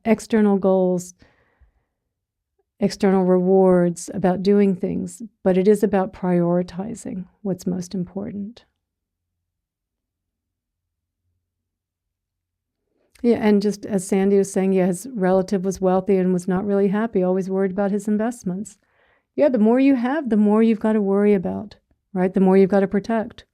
Speaker 1: external goals, external rewards, about doing things, but it is about prioritizing what's most important. Yeah, and just as Sandy was saying, yeah, his relative was wealthy and was not really happy, always worried about his investments. Yeah, the more you have, the more you've got to worry about, right? The more you've got to protect.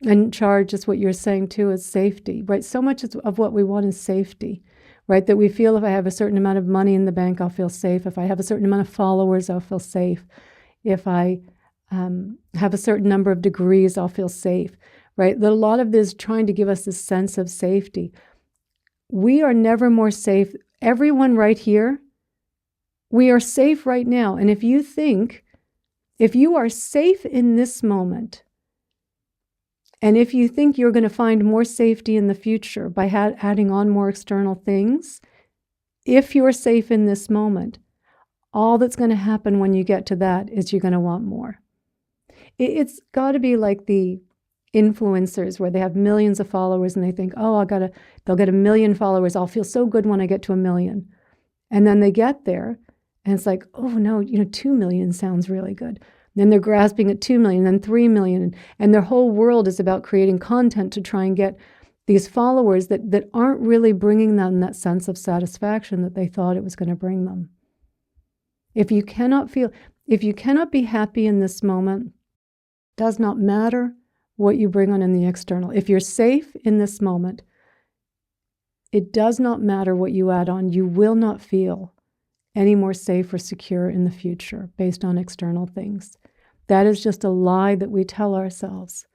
Speaker 1: And charge, just what you're saying too, is safety, right? So much of what we want is safety, right? That we feel if I have a certain amount of money in the bank, I'll feel safe. If I have a certain amount of followers, I'll feel safe. If I have a certain number of degrees, I'll feel safe, right? That a lot of this is trying to give us this sense of safety. We are never more safe. Everyone right here, we are safe right now. And if you are safe in this moment, and if you think you're going to find more safety in the future by adding on more external things, if you're safe in this moment, all that's going to happen when you get to that is you're going to want more. It's got to be like the influencers where they have millions of followers and they think, oh, they'll get 1 million followers. I'll feel so good when I get to 1 million. And then they get there and it's like, oh no, 2 million sounds really good. Then they're grasping at 2 million, then 3 million. And their whole world is about creating content to try and get these followers that aren't really bringing them that sense of satisfaction that they thought it was going to bring them. If you cannot be happy in this moment, does not matter what you bring on in the external. If you're safe in this moment, it does not matter what you add on. You will not feel any more safe or secure in the future based on external things. That is just a lie that we tell ourselves.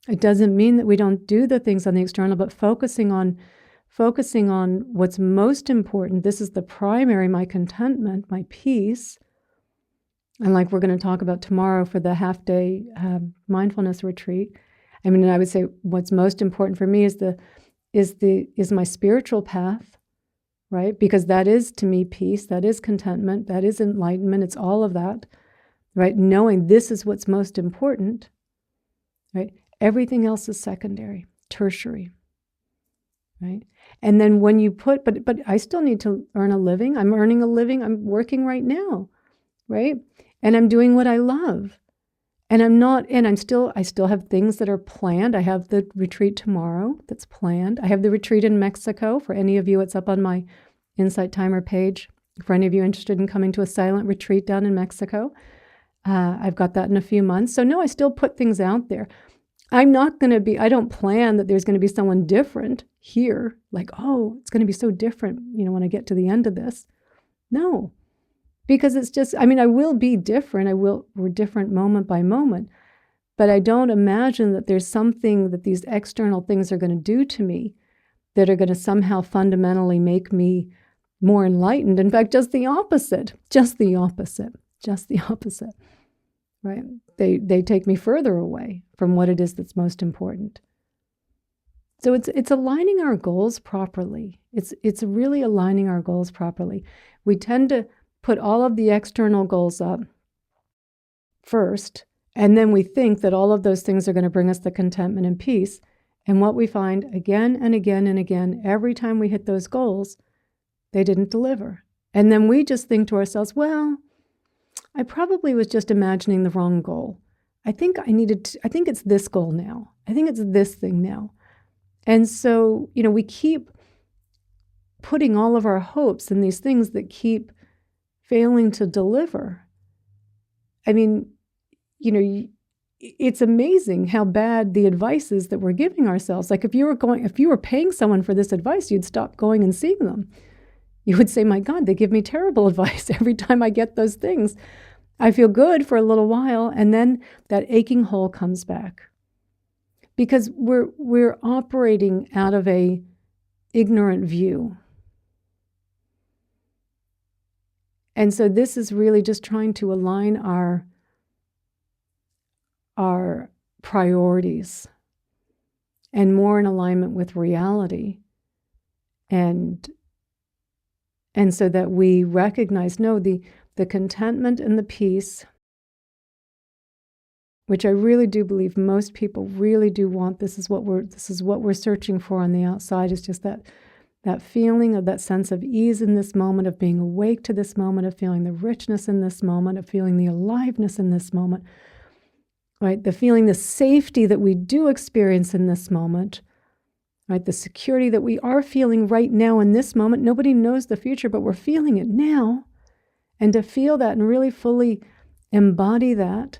Speaker 1: It doesn't mean that we don't do the things on the external, but focusing on what's most important. This is the primary, my contentment, my peace. And like we're going to talk about tomorrow for the half-day mindfulness retreat. I mean, I would say what's most important for me is my spiritual path, right? Because that is, to me, peace, that is contentment, that is enlightenment, it's all of that, right? Knowing this is what's most important, right? Everything else is secondary, tertiary, right? And then when you but I still need to earn a living. I'm earning a living. I'm working right now, right? And I'm doing what I love. And I still have things that are planned. I have the retreat tomorrow that's planned. I have the retreat in Mexico. For any of you, it's up on my Insight Timer page. For any of you interested in coming to a silent retreat down in Mexico, I've got that in a few months. So no, I still put things out there. I don't plan that there's going to be someone different here. Like, oh, it's going to be so different, when I get to the end of this. No. Because it's just, I will be different. We're different moment by moment. But I don't imagine that there's something that these external things are going to do to me that are going to somehow fundamentally make me more enlightened. In fact, just the opposite, right? They take me further away from what it is that's most important. So it's aligning our goals properly. It's really aligning our goals properly. We tend to put all of the external goals up first, And then we think that all of those things are going to bring us the contentment and peace. And what we find again and again and again, every time we hit those goals, they didn't deliver. And then we just think to ourselves, well, I probably was just imagining the wrong goal. I think it's this goal now. I think it's this thing now. And so, we keep putting all of our hopes in these things that keep failing to deliver. I mean, it's amazing how bad the advice is that we're giving ourselves. Like if you were paying someone for this advice, you'd stop going and seeing them. You would say, my God, they give me terrible advice every time I get those things. I feel good for a little while, and then that aching hole comes back. Because we're operating out of a ignorant view. And so this is really just trying to align our priorities and more in alignment with reality. And so that we recognize, no, the contentment and the peace, which I really do believe most people really do want. This is what we're searching for on the outside, is just that feeling of that sense of ease in this moment, of being awake to this moment, of feeling the richness in this moment, of feeling the aliveness in this moment, right? The feeling the safety that we do experience in this moment, right? The security that we are feeling right now in this moment. Nobody knows the future, but we're feeling it now. And to feel that and really fully embody that,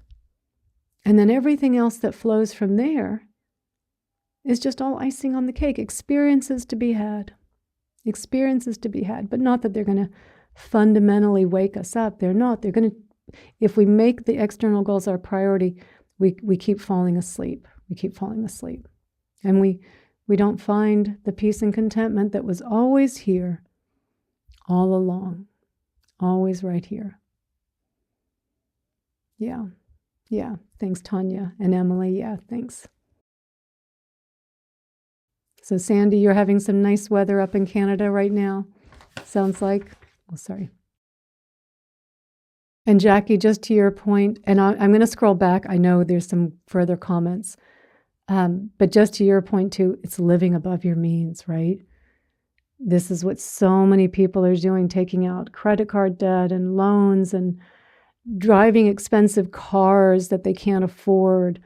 Speaker 1: and then everything else that flows from there is just all icing on the cake. Experiences to be had, but not that they're going to fundamentally wake us up. They're not. They're going to, if we make the external goals our priority, we keep falling asleep. And we don't find the peace and contentment that was always here all along, always right here. Yeah. Thanks, Tanya and Emily. Yeah, thanks. So Sandy, you're having some nice weather up in Canada right now. Sounds like. Oh, sorry. And Jackie, just to your point, and I'm going to scroll back. I know there's some further comments. But just to your point too, it's living above your means, right? This is what so many people are doing, taking out credit card debt and loans and driving expensive cars that they can't afford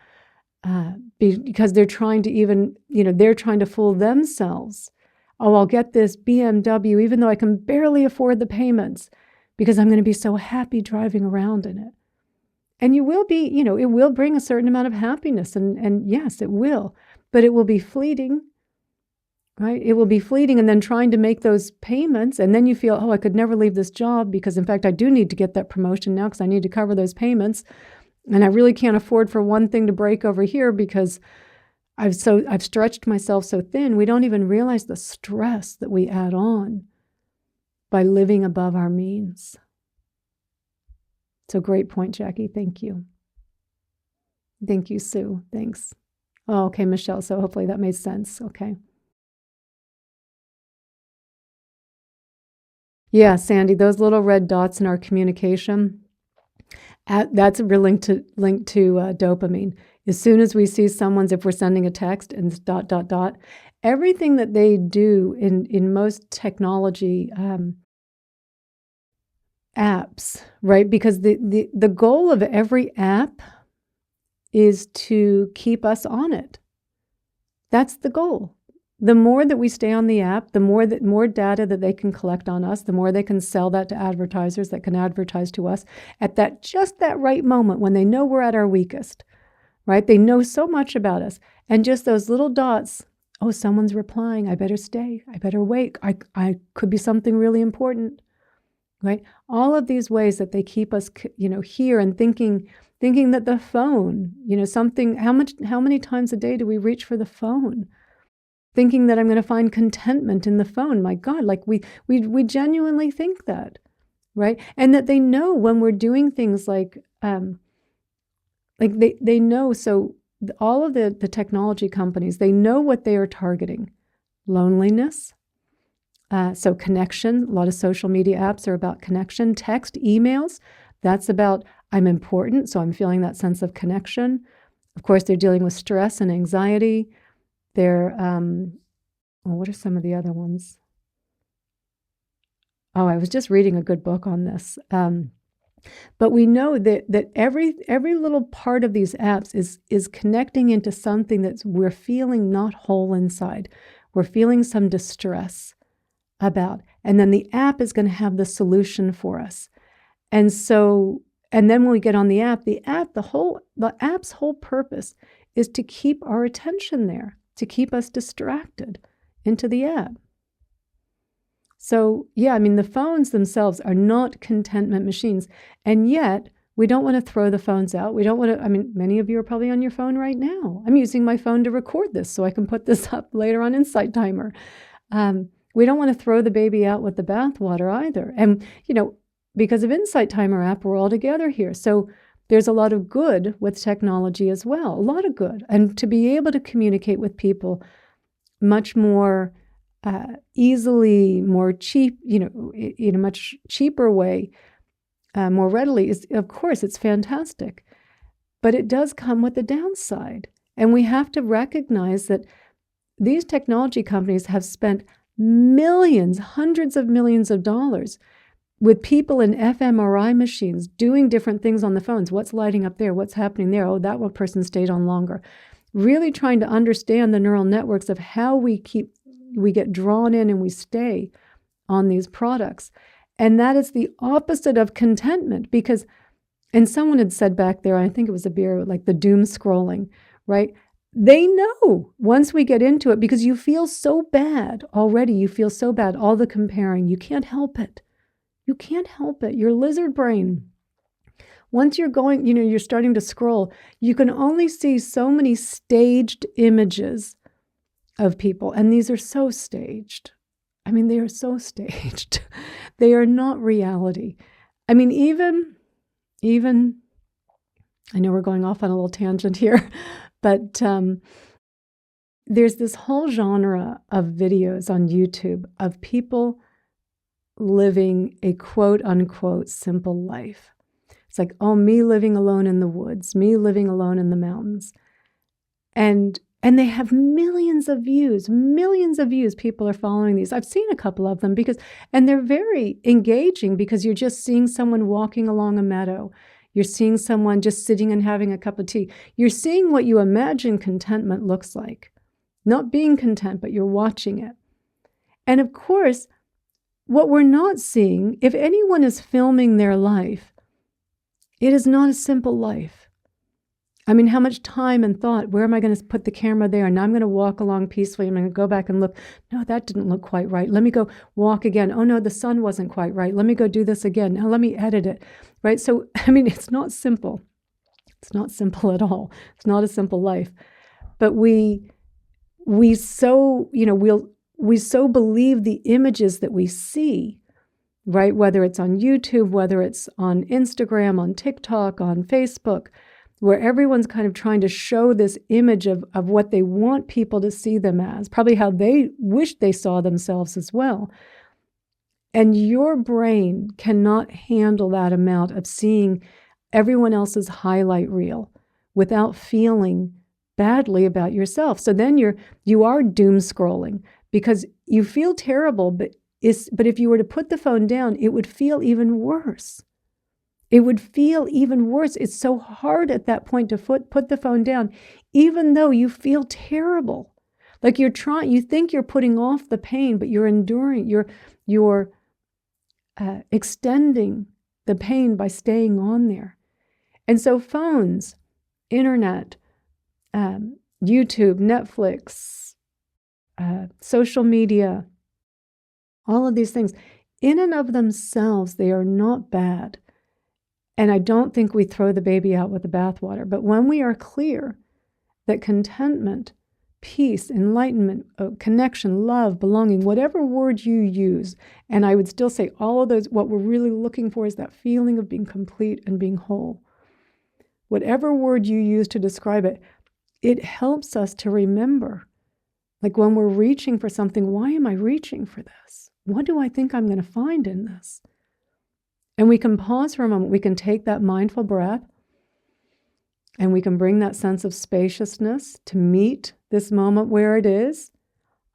Speaker 1: because they're trying to they're trying to fool themselves. Oh, I'll get this BMW even though I can barely afford the payments because I'm going to be so happy driving around in it. And you will be, it will bring a certain amount of happiness. And yes, it will. But it will be fleeting, right? It will be fleeting, and then trying to make those payments. And then you feel, oh, I could never leave this job because, in fact, I do need to get that promotion now because I need to cover those payments. And I really can't afford for one thing to break over here because I've stretched myself so thin. We don't even realize the stress that we add on by living above our means. So great point, Jackie. Thank you. Thank you, Sue. Thanks. Oh, okay, Michelle. So hopefully that made sense. Okay. Yeah, Sandy, those little red dots in our communication, that's a real link to dopamine. As soon as we see someone's, if we're sending a text and ... everything that they do in most technology apps, right? Because the goal of every app is to keep us on it. That's the goal. The more that we stay on the app, the more data that they can collect on us, the more they can sell that to advertisers that can advertise to us at just that right moment when they know we're at our weakest, right? They know so much about us. And just those little dots, oh, someone's replying, I better stay, I better wait, I could be something really important. Right? All of these ways that they keep us, here and thinking that the phone, how many times a day do we reach for the phone? Thinking that I'm going to find contentment in the phone. My God, like we genuinely think that, right? And that they know when we're doing things like they know. So all of the technology companies, they know what they are targeting: loneliness. So connection, a lot of social media apps are about connection, text, emails. That's about I'm important, so I'm feeling that sense of connection. Of course, they're dealing with stress and anxiety. They're, what are some of the other ones? Oh, I was just reading a good book on this. But we know that every little part of these apps is connecting into something that we're feeling not whole inside. We're feeling some distress about. And then the app is going to have the solution for us. And so, and then when we get on the app's whole purpose is to keep our attention there, to keep us distracted into the app. So, yeah, I mean, the phones themselves are not contentment machines. And yet, we don't want to throw the phones out. We don't want to, I mean, many of you are probably on your phone right now. I'm using my phone to record this so I can put this up later on Insight Timer. We don't want to throw the baby out with the bathwater either. And, because of Insight Timer app, we're all together here. So there's a lot of good with technology as well, a lot of good. And to be able to communicate with people much more easily, more cheap, in a much cheaper way, more readily, is, of course, it's fantastic. But it does come with a downside. And we have to recognize that these technology companies have spent millions, hundreds of millions of dollars with people in fMRI machines doing different things on the phones. What's lighting up there? What's happening there? Oh, that one person stayed on longer. Really trying to understand the neural networks of how we get drawn in and we stay on these products. And that is the opposite of contentment because, and someone had said back there, I think it was a beer, like the doom scrolling, right? They know once we get into it because you feel so bad already. You feel so bad, all the comparing, you can't help it. You can't help it. Your lizard brain, once you're going, you're starting to scroll, you can only see so many staged images of people. And these are so staged. I mean, they are so staged. They are not reality. I mean, even, I know we're going off on a little tangent here, but there's this whole genre of videos on YouTube of people living a quote unquote simple life. It's like, oh, me living alone in the woods, me living alone in the mountains. And they have millions of views, people are following these. I've seen a couple of them and they're very engaging because you're just seeing someone walking along a meadow. You're seeing someone just sitting and having a cup of tea. You're seeing what you imagine contentment looks like. Not being content, but you're watching it. And of course, what we're not seeing, if anyone is filming their life, it is not a simple life. I mean, how much time and thought, where am I going to put the camera there? And now I'm going to walk along peacefully. I'm going to go back and look. No, that didn't look quite right. Let me go walk again. Oh, no, the sun wasn't quite right. Let me go do this again. Now let me edit it, right? So, I mean, it's not simple. It's not simple at all. It's not a simple life. But we so believe the images that we see, right? Whether it's on YouTube, whether it's on Instagram, on TikTok, on Facebook, where everyone's kind of trying to show this image of what they want people to see them as, probably how they wish they saw themselves as well. And your brain cannot handle that amount of seeing everyone else's highlight reel without feeling badly about yourself. So then you are doom scrolling because you feel terrible, but if you were to put the phone down, it would feel even worse. It would feel even worse. It's so hard at that point to put the phone down, even though you feel terrible. Like you think you're putting off the pain, but you're enduring, you're extending the pain by staying on there. And so phones, internet, YouTube, Netflix, social media, all of these things, in and of themselves, they are not bad. And I don't think we throw the baby out with the bathwater. But when we are clear that contentment, peace, enlightenment, connection, love, belonging, whatever word you use, and I would still say all of those, what we're really looking for is that feeling of being complete and being whole. Whatever word you use to describe it, it helps us to remember, like when we're reaching for something, why am I reaching for this? What do I think I'm going to find in this? And we can pause for a moment. We can take that mindful breath and we can bring that sense of spaciousness to meet this moment where it is.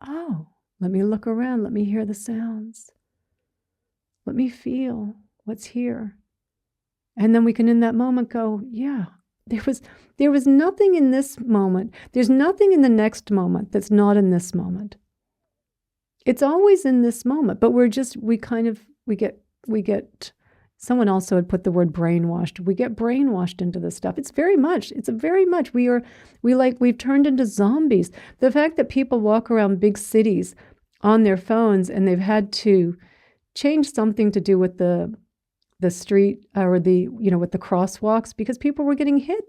Speaker 1: Oh, let me look around. Let me hear the sounds. Let me feel what's here. And then we can in that moment go, yeah, there was nothing in this moment. There's nothing in the next moment that's not in this moment. It's always in this moment, but we get, someone also had put the word brainwashed. We get brainwashed into this stuff. We've turned into zombies. The fact that people walk around big cities on their phones and they've had to change something to do with the street or with the crosswalks because people were getting hit.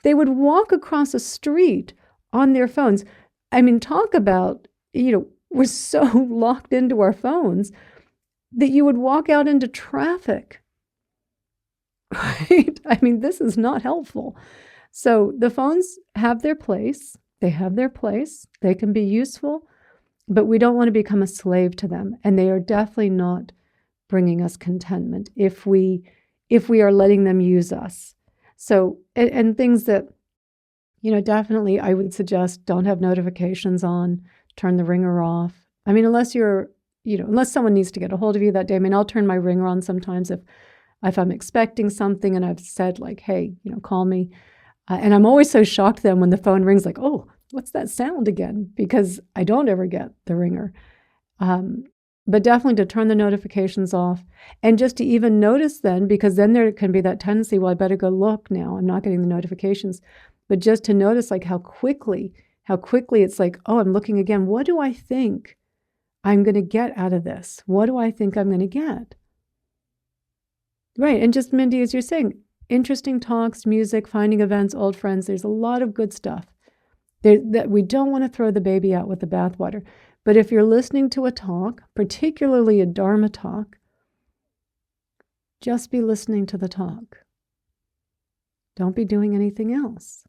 Speaker 1: They would walk across a street on their phones. I mean, talk about, we're so locked into our phones that you would walk out into traffic, right? I mean, this is not helpful. So the phones have their place. They have their place. They can be useful, but we don't want to become a slave to them. And they are definitely not bringing us contentment if we are letting them use us. So, and things that, definitely I would suggest don't have notifications on, turn the ringer off. I mean, unless someone needs to get a hold of you that day. I mean, I'll turn my ringer on sometimes if I'm expecting something and I've said like, hey, call me. And I'm always so shocked then when the phone rings like, oh, what's that sound again? Because I don't ever get the ringer. But definitely to turn the notifications off and just to even notice then, because then there can be that tendency, well, I better go look now. I'm not getting the notifications. But just to notice like how quickly it's like, oh, I'm looking again. What do I think I'm going to get out of this? What do I think I'm going to get? Right. And just, Mindy, as you're saying, interesting talks, music, finding events, old friends, there's a lot of good stuff. That we don't want to throw the baby out with the bathwater. But if you're listening to a talk, particularly a Dharma talk, just be listening to the talk. Don't be doing anything else.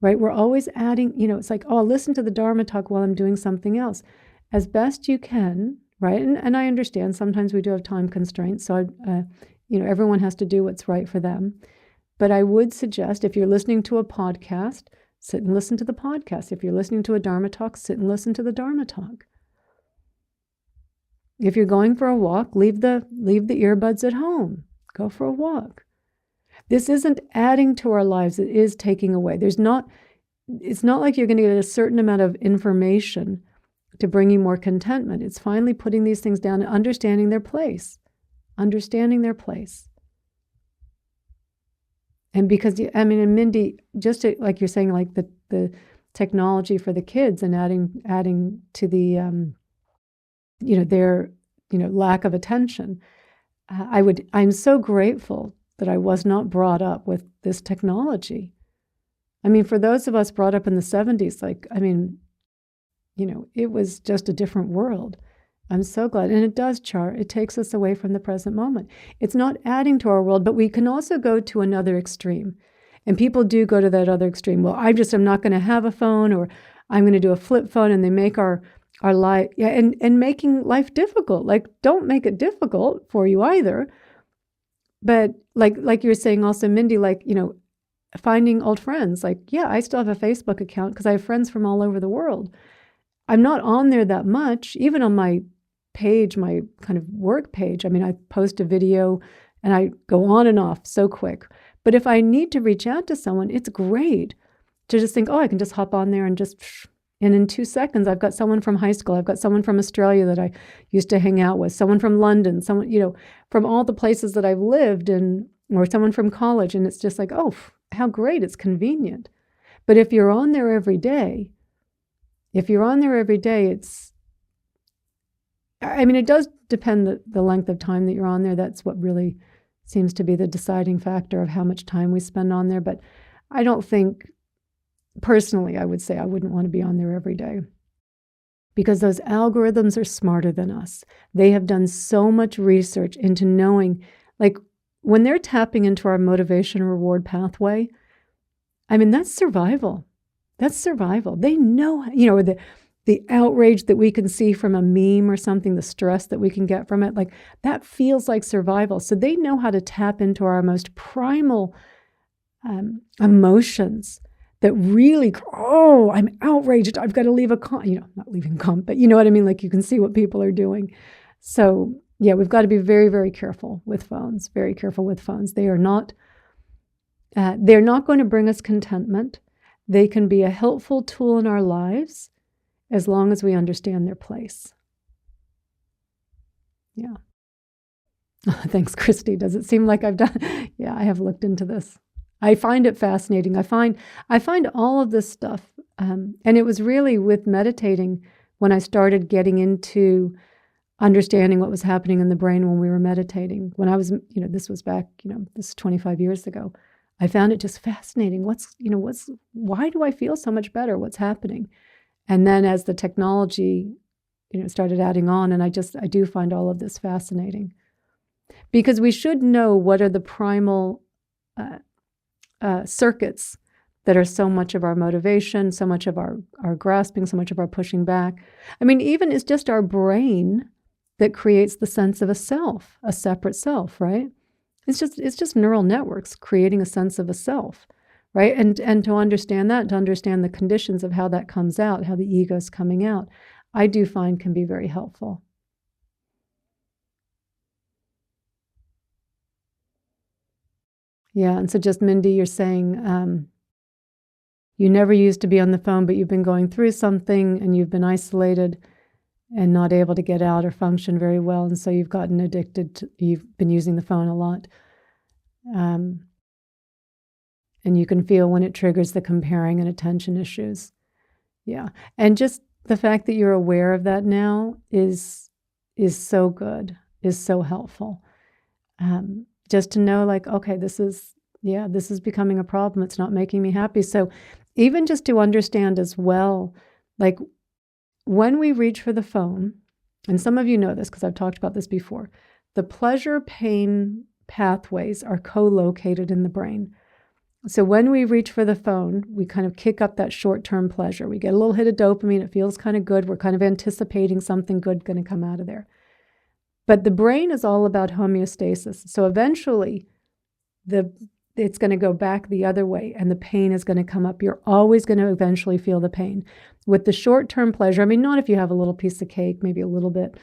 Speaker 1: Right? We're always adding, it's like, oh, I'll listen to the Dharma talk while I'm doing something else. As best you can, right? And I understand sometimes we do have time constraints, so everyone has to do what's right for them. But I would suggest if you're listening to a podcast, sit and listen to the podcast. If you're listening to a Dharma talk, sit and listen to the Dharma talk. If you're going for a walk, leave the earbuds at home. Go for a walk. This isn't adding to our lives. It is taking away. It's not like you're going to get a certain amount of information to bring you more contentment. It's finally putting these things down and understanding their place. Understanding their place. And because, and Mindy, just like you're saying, like the technology for the kids and adding to the, their, lack of attention. I'm so grateful that I was not brought up with this technology. I mean, for those of us brought up in the 70s, it was just a different world. I'm so glad. And it does, it takes us away from the present moment. It's not adding to our world, but we can also go to another extreme. And people do go to that other extreme. Well, I'm not going to have a phone, or I'm going to do a flip phone, and they make our life, and making life difficult. Like, don't make it difficult for you either. But like you're saying also, Mindy, finding old friends. I still have a Facebook account because I have friends from all over the world. I'm not on there that much, even on my page, my kind of work page. I mean, I post a video and I go on and off so quick. But if I need to reach out to someone, it's great to just think, oh, I can just hop on there and in 2 seconds, I've got someone from high school. I've got someone from Australia that I used to hang out with, someone from London, someone, from all the places that I've lived in, or someone from college. And it's just like, oh, how great. It's convenient. But if you're on there every day, it does depend the length of time that you're on there. That's what really seems to be the deciding factor of how much time we spend on there. But I don't think, personally, I would say I wouldn't want to be on there every day, because those algorithms are smarter than us. They have done so much research into knowing, when they're tapping into our motivation reward pathway, that's survival. That's survival. They know, the outrage that we can see from a meme or something, the stress that we can get from it, like that feels like survival. So they know how to tap into our most primal emotions that really, oh, I'm outraged. I've got to leave a comment, not leaving a comment, but you know what I mean? Like you can see what people are doing. So yeah, we've got to be very, very careful with phones, very careful with phones. They're not going to bring us contentment. They can be a helpful tool in our lives as long as we understand their place. Yeah. Thanks, Christy. Does it seem like I've done? Yeah, I have looked into this. I find it fascinating. I find all of this stuff, and it was really with meditating when I started getting into understanding what was happening in the brain when we were meditating. When I was, this was back, this is 25 years ago. I found it just fascinating. Why do I feel so much better? What's happening? And then as the technology, started adding on, and I do find all of this fascinating. Because we should know what are the primal circuits that are so much of our motivation, so much of our grasping, so much of our pushing back. I mean, even it's just our brain that creates the sense of a self, a separate self, right? It's just neural networks creating a sense of a self, right? And to understand that, to understand the conditions of how that comes out, how the ego is coming out, I do find can be very helpful. Yeah, and so just Mindy, you're saying you never used to be on the phone, but you've been going through something and you've been isolated and not able to get out or function very well, and so you've gotten addicted. You've been using the phone a lot. And you can feel when it triggers the comparing and attention issues. Yeah, and just the fact that you're aware of that now is so good, is so helpful. Just to know, like, okay, this is becoming a problem. It's not making me happy. So even just to understand as well, like when we reach for the phone, and some of you know this because I've talked about this before, the pleasure-pain pathways are co-located in the brain. So when we reach for the phone, we kind of kick up that short-term pleasure. We get a little hit of dopamine. It feels kind of good. We're kind of anticipating something good going to come out of there. But the brain is all about homeostasis. So eventually, it's going to go back the other way, and the pain is going to come up. You're always going to eventually feel the pain. With the short-term pleasure, I mean, not if you have a little piece of cake, maybe a little bit,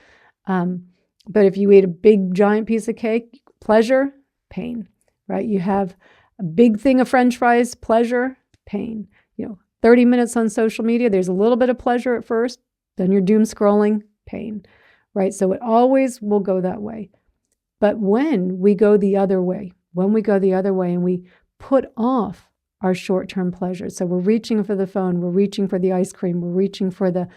Speaker 1: but if you eat a big, giant piece of cake, pleasure, pain, right? You have a big thing of French fries, pleasure, pain. 30 minutes on social media, there's a little bit of pleasure at first, then you're doom scrolling, pain, right? So it always will go that way. But when we go the other way and we put off our short-term pleasures, so we're reaching for the phone, we're reaching for the ice cream, we're reaching for the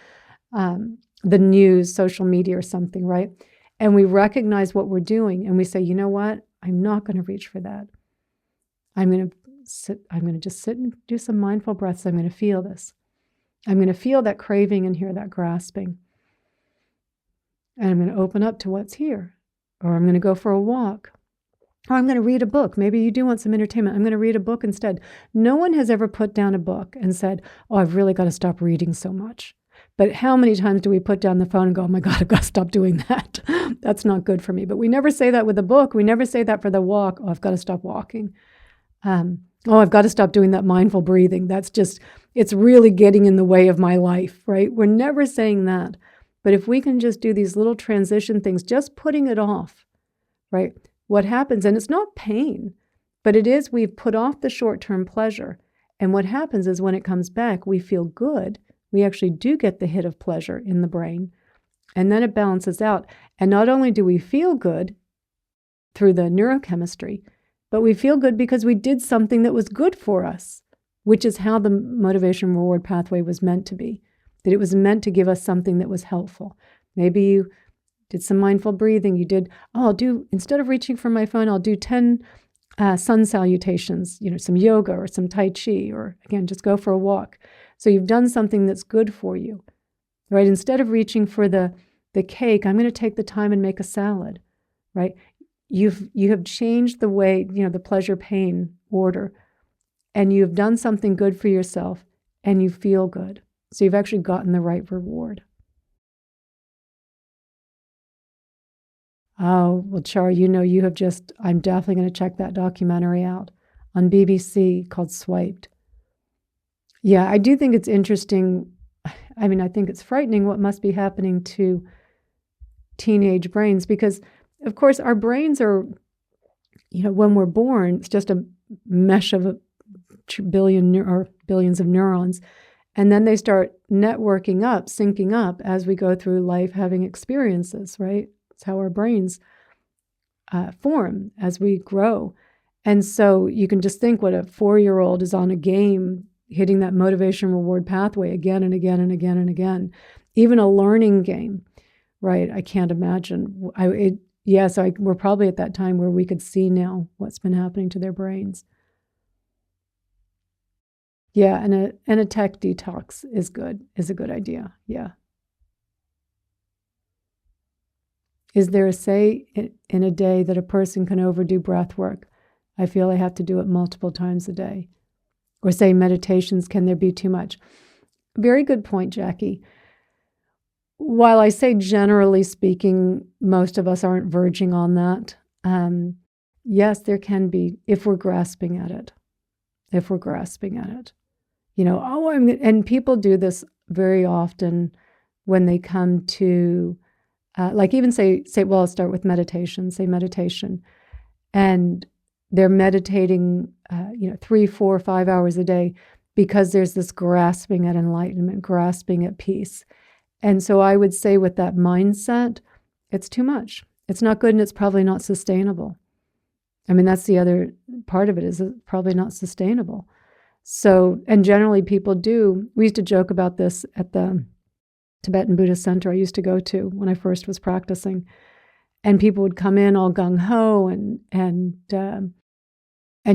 Speaker 1: news, social media or something, right? And we recognize what we're doing and we say, you know what? I'm not going to reach for that. I'm going to just sit and do some mindful breaths. I'm going to feel this. I'm going to feel that craving and hear that grasping. And I'm going to open up to what's here. Or I'm going to go for a walk. Or I'm going to read a book. Maybe you do want some entertainment. I'm going to read a book instead. No one has ever put down a book and said, oh, I've really got to stop reading so much. But how many times do we put down the phone and go, oh my God, I've got to stop doing that. That's not good for me. But we never say that with a book. We never say that for the walk. Oh, I've got to stop walking. I've got to stop doing that mindful breathing. It's really getting in the way of my life, right? We're never saying that. But if we can just do these little transition things, just putting it off, right? What happens, and it's not pain, but it is we've put off the short-term pleasure. And what happens is when it comes back, we feel good. We actually do get the hit of pleasure in the brain. And then it balances out. And not only do we feel good through the neurochemistry, but we feel good because we did something that was good for us, which is how the motivation reward pathway was meant to be, that it was meant to give us something that was helpful. Maybe you did some mindful breathing. You did, instead of reaching for my phone, I'll do 10 sun salutations, some yoga or some Tai Chi, or again, just go for a walk. So you've done something that's good for you, right? Instead of reaching for the cake, I'm going to take the time and make a salad, right? You have changed the way, the pleasure-pain order, and you've done something good for yourself, and you feel good. So you've actually gotten the right reward. Oh, well, Char, you have just, I'm definitely going to check that documentary out on BBC called Swiped. Yeah, I do think it's interesting. I mean, I think it's frightening what must be happening to teenage brains because, of course, our brains are, when we're born, it's just a mesh of a billion or billions of neurons. And then they start networking up, syncing up as we go through life having experiences, right? It's how our brains form as we grow. And so you can just think what a 4-year-old is on a game, hitting that motivation reward pathway again and again and again and again. Even a learning game, right? I can't imagine. We're probably at that time where we could see now what's been happening to their brains. Yeah, and a tech detox is a good idea. Yeah. Is there a say in a day that a person can overdo breath work? I feel I have to do it multiple times a day. Or say meditations, can there be too much? Very good point, Jackie. While I say generally speaking, most of us aren't verging on that. Yes, there can be if we're grasping at it. And people do this very often when they come to, like even say, well, I'll start with meditation, say meditation, and they're meditating, 3, 4, 5 hours a day because there's this grasping at enlightenment, grasping at peace. And so I would say with that mindset, it's too much. It's not good and it's probably not sustainable. I mean, that's the other part of it is it's probably not sustainable. So, and generally people do. We used to joke about this at the Tibetan Buddhist center I used to go to when I first was practicing. And people would come in all gung-ho and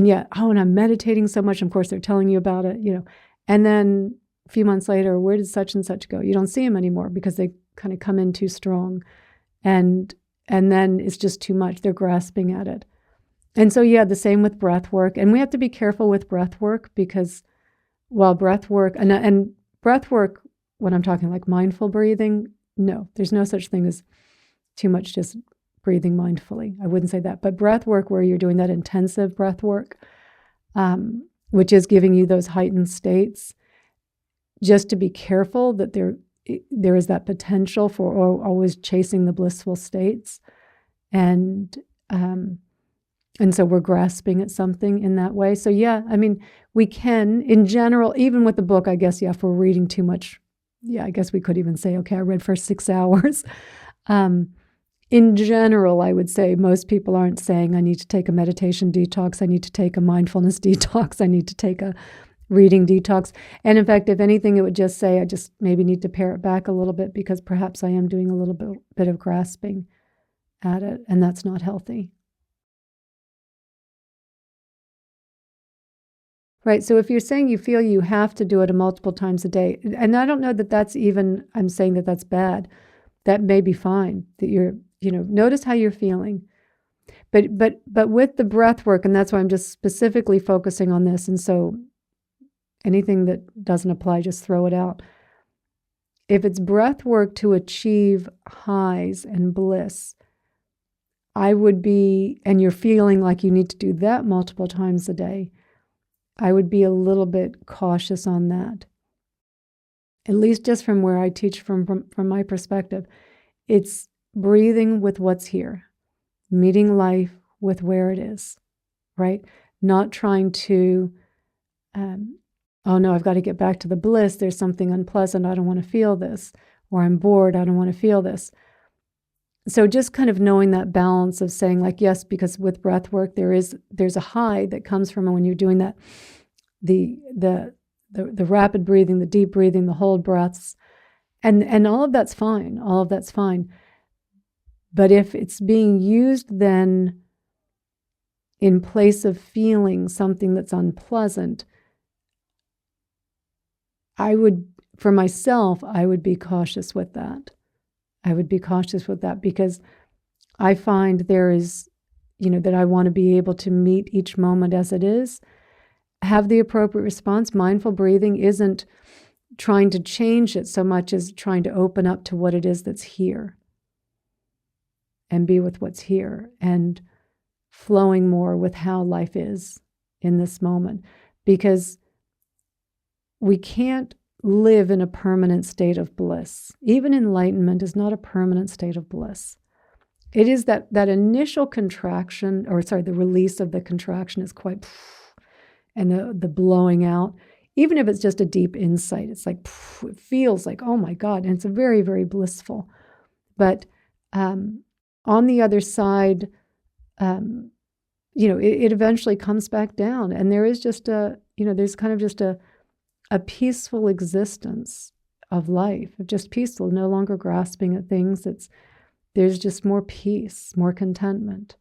Speaker 1: yet, and I'm meditating so much. And of course, they're telling you about it, And then a few months later, where did such and such go? You don't see them anymore because they kind of come in too strong. And then it's just too much. They're grasping at it. And so, the same with breath work. And we have to be careful with breath work because while breath work, and breath work, when I'm talking like mindful breathing, no, there's no such thing as too much just breathing mindfully. I wouldn't say that. But breath work where you're doing that intensive breath work, which is giving you those heightened states, just to be careful that there is that potential for always chasing the blissful states. And so we're grasping at something in that way. So we can, in general, even with the book, I guess, if we're reading too much, I guess we could even say, okay, I read for 6 hours. In general, I would say most people aren't saying, I need to take a meditation detox, I need to take a mindfulness detox, I need to take a reading detox. And in fact, if anything, it would just say, I just maybe need to pare it back a little bit because perhaps I am doing a little bit of grasping at it, and that's not healthy. Right. So if you're saying you feel you have to do it multiple times a day, and I don't know that that's even, I'm saying that that's bad. That may be fine. That you're, notice how you're feeling. But with the breath work, and that's why I'm just specifically focusing on this. And so anything that doesn't apply, just throw it out. If it's breath work to achieve highs and bliss, I would be, and you're feeling like you need to do that multiple times a day, I would be a little bit cautious on that. At least just from where I teach from my perspective. It's breathing with what's here, meeting life with where it is, right? Not trying to, oh no, I've got to get back to the bliss. There's something unpleasant. I don't want to feel this. Or I'm bored. I don't want to feel this. So just kind of knowing that balance of saying like, yes, because with breath work, there's a high that comes from when you're doing that, the rapid breathing, the deep breathing, the hold breaths, and all of that's fine. All of that's fine. But if it's being used then in place of feeling something that's unpleasant, for myself, I would be cautious with that. Because I find there is, that I want to be able to meet each moment as it is, have the appropriate response. Mindful breathing isn't trying to change it so much as trying to open up to what it is that's here and be with what's here and flowing more with how life is in this moment. Because we can't live in a permanent state of bliss. Even enlightenment is not a permanent state of bliss. It is that initial contraction, the release of the contraction is quite, and the blowing out. Even if it's just a deep insight, it's like, it feels like, oh my God, and it's very, very blissful. But on the other side, it eventually comes back down, and there is just there's kind of just a peaceful existence of life, of just peaceful, no longer grasping at things. There's just more peace, more contentment.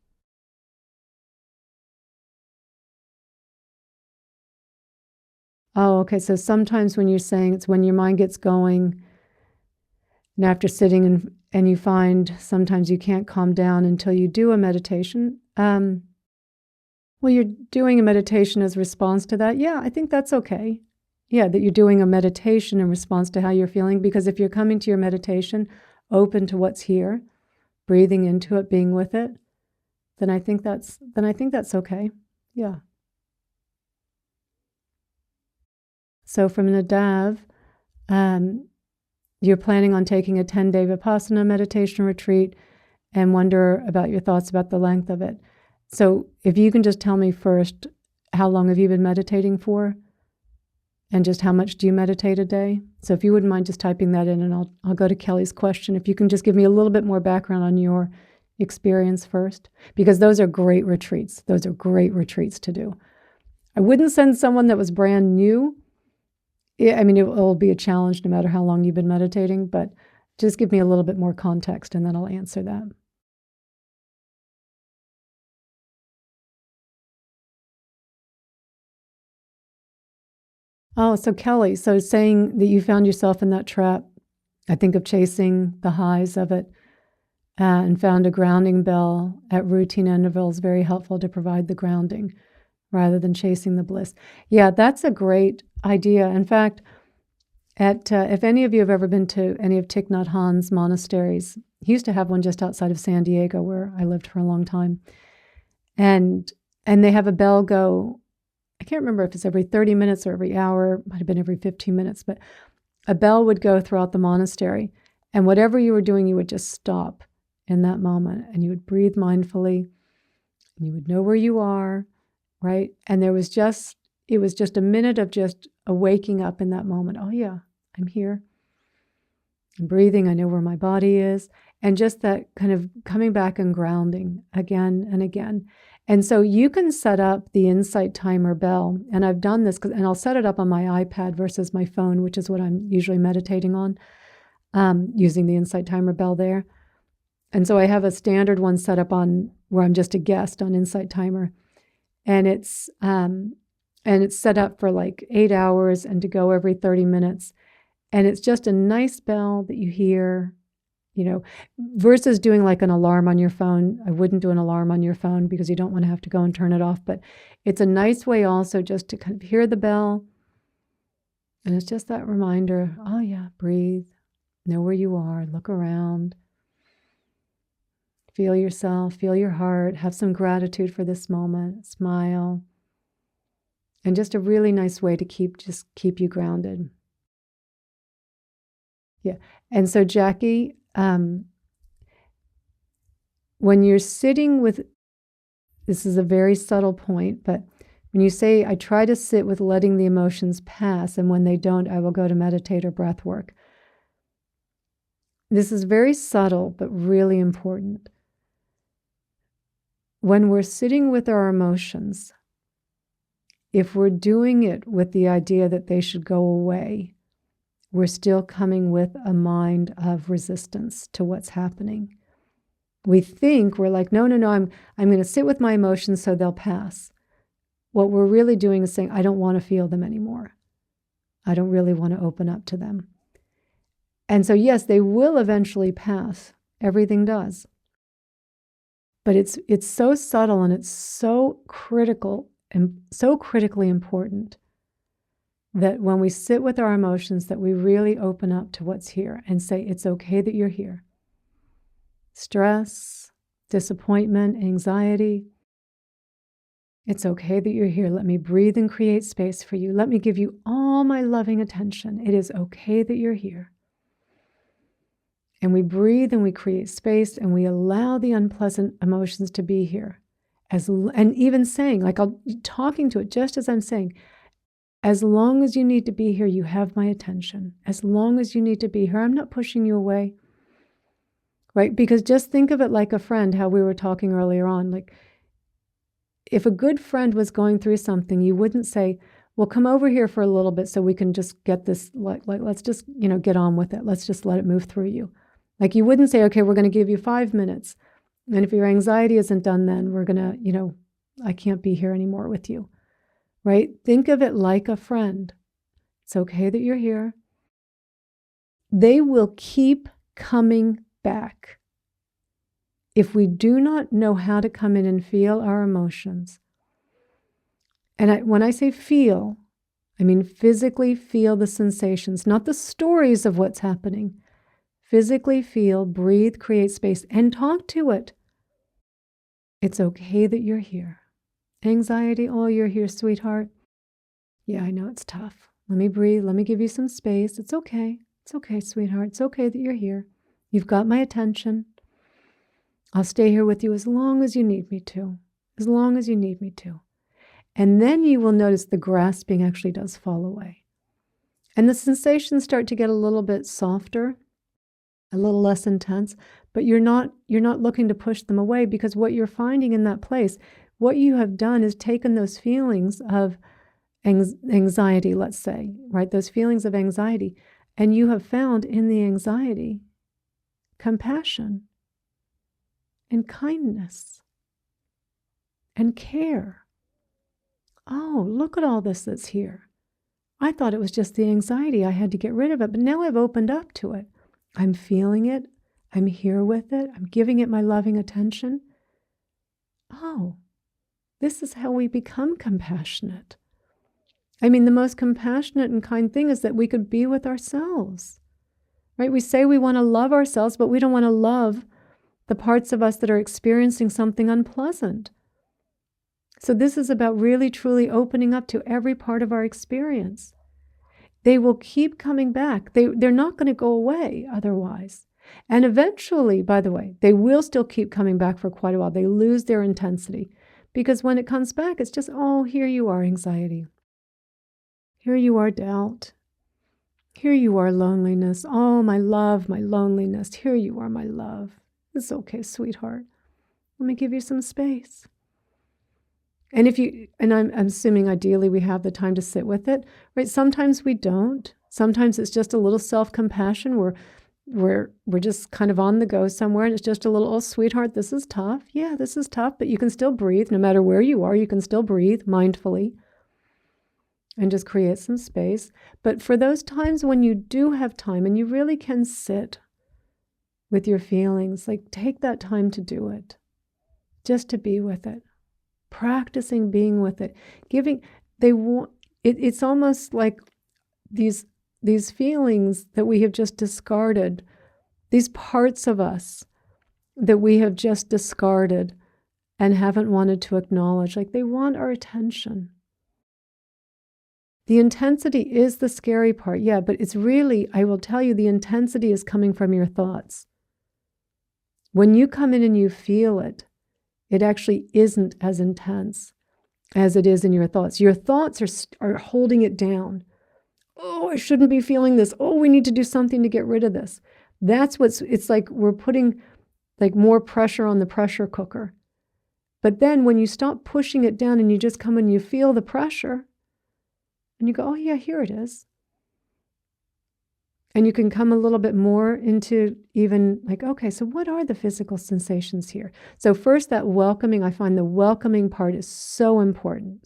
Speaker 1: Oh, okay. So sometimes when you're saying it's when your mind gets going, and after sitting and you find sometimes you can't calm down until you do a meditation. Well, you're doing a meditation as a response to that. Yeah, I think that's okay. Yeah, that you're doing a meditation in response to how you're feeling. Because if you're coming to your meditation open to what's here, breathing into it, being with it, then I think that's okay. Yeah. So from Nadav, you're planning on taking a 10-day Vipassana meditation retreat and wonder about your thoughts about the length of it. So if you can just tell me first, how long have you been meditating for? And just how much do you meditate a day? So if you wouldn't mind just typing that in, and I'll go to Kelly's question. If you can just give me a little bit more background on your experience first, because those are great retreats. Those are great retreats to do. I wouldn't send someone that was brand new. I mean, it will be a challenge no matter how long you've been meditating, but just give me a little bit more context, and then I'll answer that. Oh, so Kelly, so saying that you found yourself in that trap, I think of chasing the highs of it, and found a grounding bell at routine intervals very helpful to provide the grounding rather than chasing the bliss. Yeah, that's a great idea. In fact, if any of you have ever been to any of Thich Nhat Hanh's monasteries, he used to have one just outside of San Diego where I lived for a long time. And they have a bell go, I can't remember if it's every 30 minutes or every hour, might have been every 15 minutes, but a bell would go throughout the monastery. And whatever you were doing, you would just stop in that moment, and you would breathe mindfully, and you would know where you are, right? And it was just a minute of just a waking up in that moment. Oh yeah, I'm here. I'm breathing. I know where my body is. And just that kind of coming back and grounding again and again. And so you can set up the insight timer bell. And I've done this, and I'll set it up on my iPad versus my phone, which is what I'm usually meditating on, using the insight timer bell there. And so I have a standard one set up on where I'm just a guest on Insight Timer. And it's set up for like 8 hours and to go every 30 minutes. And it's just a nice bell that you hear, versus doing like an alarm on your phone. I wouldn't do an alarm on your phone because you don't want to have to go and turn it off. But it's a nice way also just to kind of hear the bell. And it's just that reminder, oh yeah, breathe, know where you are, look around. Feel yourself, feel your heart, have some gratitude for this moment, smile. And just a really nice way to keep you grounded. Yeah. And so Jackie, when you're sitting with, this is a very subtle point, but when you say, I try to sit with letting the emotions pass, and when they don't, I will go to meditate or breath work. This is very subtle, but really important. When we're sitting with our emotions, if we're doing it with the idea that they should go away, we're still coming with a mind of resistance to what's happening. We think we're like, no, I'm going to sit with my emotions so they'll pass. What we're really doing is saying, I don't want to feel them anymore. I don't really want to open up to them. And so, yes, they will eventually pass. Everything does. But it's so subtle, and it's so critical and so critically important that when we sit with our emotions, that we really open up to what's here and say, it's okay that you're here. Stress, disappointment, anxiety. It's okay that you're here. Let me breathe and create space for you. Let me give you all my loving attention. It is okay that you're here. And we breathe and we create space and we allow the unpleasant emotions to be here. And even saying, like talking to it just as I'm saying, as long as you need to be here, you have my attention. As long as you need to be here, I'm not pushing you away. Right? Because just think of it like a friend, how we were talking earlier on. Like, if a good friend was going through something, you wouldn't say, well, come over here for a little bit so we can just get this, like let's just, get on with it. Let's just let it move through you. Like, you wouldn't say, okay, we're going to give you 5 minutes. And if your anxiety isn't done, then we're going to, I can't be here anymore with you. Right? Think of it like a friend. It's okay that you're here. They will keep coming back. If we do not know how to come in and feel our emotions, and when I say feel, I mean physically feel the sensations, not the stories of what's happening. Physically feel, breathe, create space, and talk to it. It's okay that you're here. Anxiety, oh, you're here, sweetheart. Yeah, I know it's tough. Let me breathe. Let me give you some space. It's okay. It's okay, sweetheart. It's okay that you're here. You've got my attention. I'll stay here with you as long as you need me to. As long as you need me to. And then you will notice the grasping actually does fall away. And the sensations start to get a little bit softer, a little less intense, but you're not looking to push them away, because what you're finding in that place, what you have done is taken those feelings of anxiety, let's say, right? Those feelings of anxiety, and you have found in the anxiety compassion and kindness and care. Oh, look at all this that's here. I thought it was just the anxiety. I had to get rid of it, but now I've opened up to it. I'm feeling it. I'm here with it. I'm giving it my loving attention. Oh, this is how we become compassionate. I mean, the most compassionate and kind thing is that we could be with ourselves, right? We say we want to love ourselves, but we don't want to love the parts of us that are experiencing something unpleasant. So this is about really, truly opening up to every part of our experience. They will keep coming back. They're not going to go away otherwise. And eventually, by the way, they will still keep coming back for quite a while. They lose their intensity, because when it comes back, it's just, oh, here you are, anxiety. Here you are, doubt. Here you are, loneliness. Oh, my love, my loneliness. Here you are, my love. It's okay, sweetheart. Let me give you some space. And I'm assuming ideally we have the time to sit with it, right? Sometimes we don't. Sometimes it's just a little self-compassion where we're just kind of on the go somewhere, and it's just a little, oh, sweetheart, this is tough. Yeah, this is tough, but you can still breathe. No matter where you are, you can still breathe mindfully and just create some space. But for those times when you do have time and you really can sit with your feelings, like, take that time to do it, just to be with it. Practicing being with it, it's almost like these feelings that we have just discarded, these parts of us that we have just discarded and haven't wanted to acknowledge, like they want our attention. The intensity is the scary part, yeah, but it's really, I will tell you, the intensity is coming from your thoughts. When you come in and you feel it, it actually isn't as intense as it is in your thoughts. Your thoughts are holding it down. Oh, I shouldn't be feeling this. Oh, we need to do something to get rid of this. It's like we're putting like more pressure on the pressure cooker. But then when you stop pushing it down and you just come and you feel the pressure and you go, oh yeah, here it is. And you can come a little bit more into even like, okay, so what are the physical sensations here? So first, that welcoming, I find the welcoming part is so important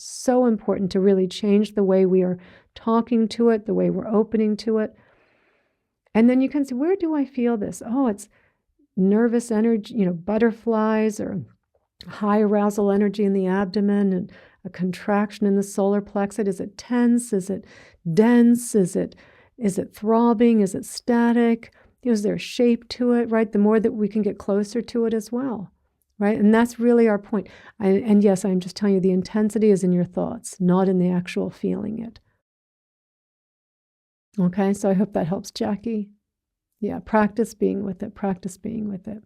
Speaker 1: to really change the way we are talking to it, the way we're opening to it. And then you can say, where do I feel this? Oh, it's nervous energy, butterflies or high arousal energy in the abdomen. And a contraction in the solar plexus? Is it tense? Is it dense? Is it throbbing? Is it static? Is there a shape to it, right? The more that we can get closer to it as well, right? And that's really our point. And yes, I'm just telling you, the intensity is in your thoughts, not in the actual feeling it. Okay, so I hope that helps, Jackie. Yeah, practice being with it, practice being with it.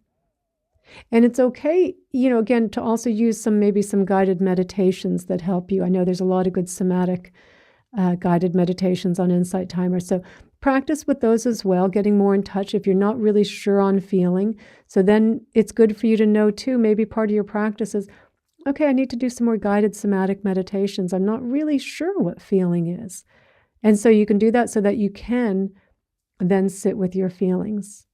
Speaker 1: And it's okay, again, to also use maybe some guided meditations that help you. I know there's a lot of good somatic guided meditations on Insight Timer. So practice with those as well, getting more in touch if you're not really sure on feeling. So then it's good for you to know too, maybe part of your practice is, okay, I need to do some more guided somatic meditations. I'm not really sure what feeling is. And so you can do that so that you can then sit with your feelings.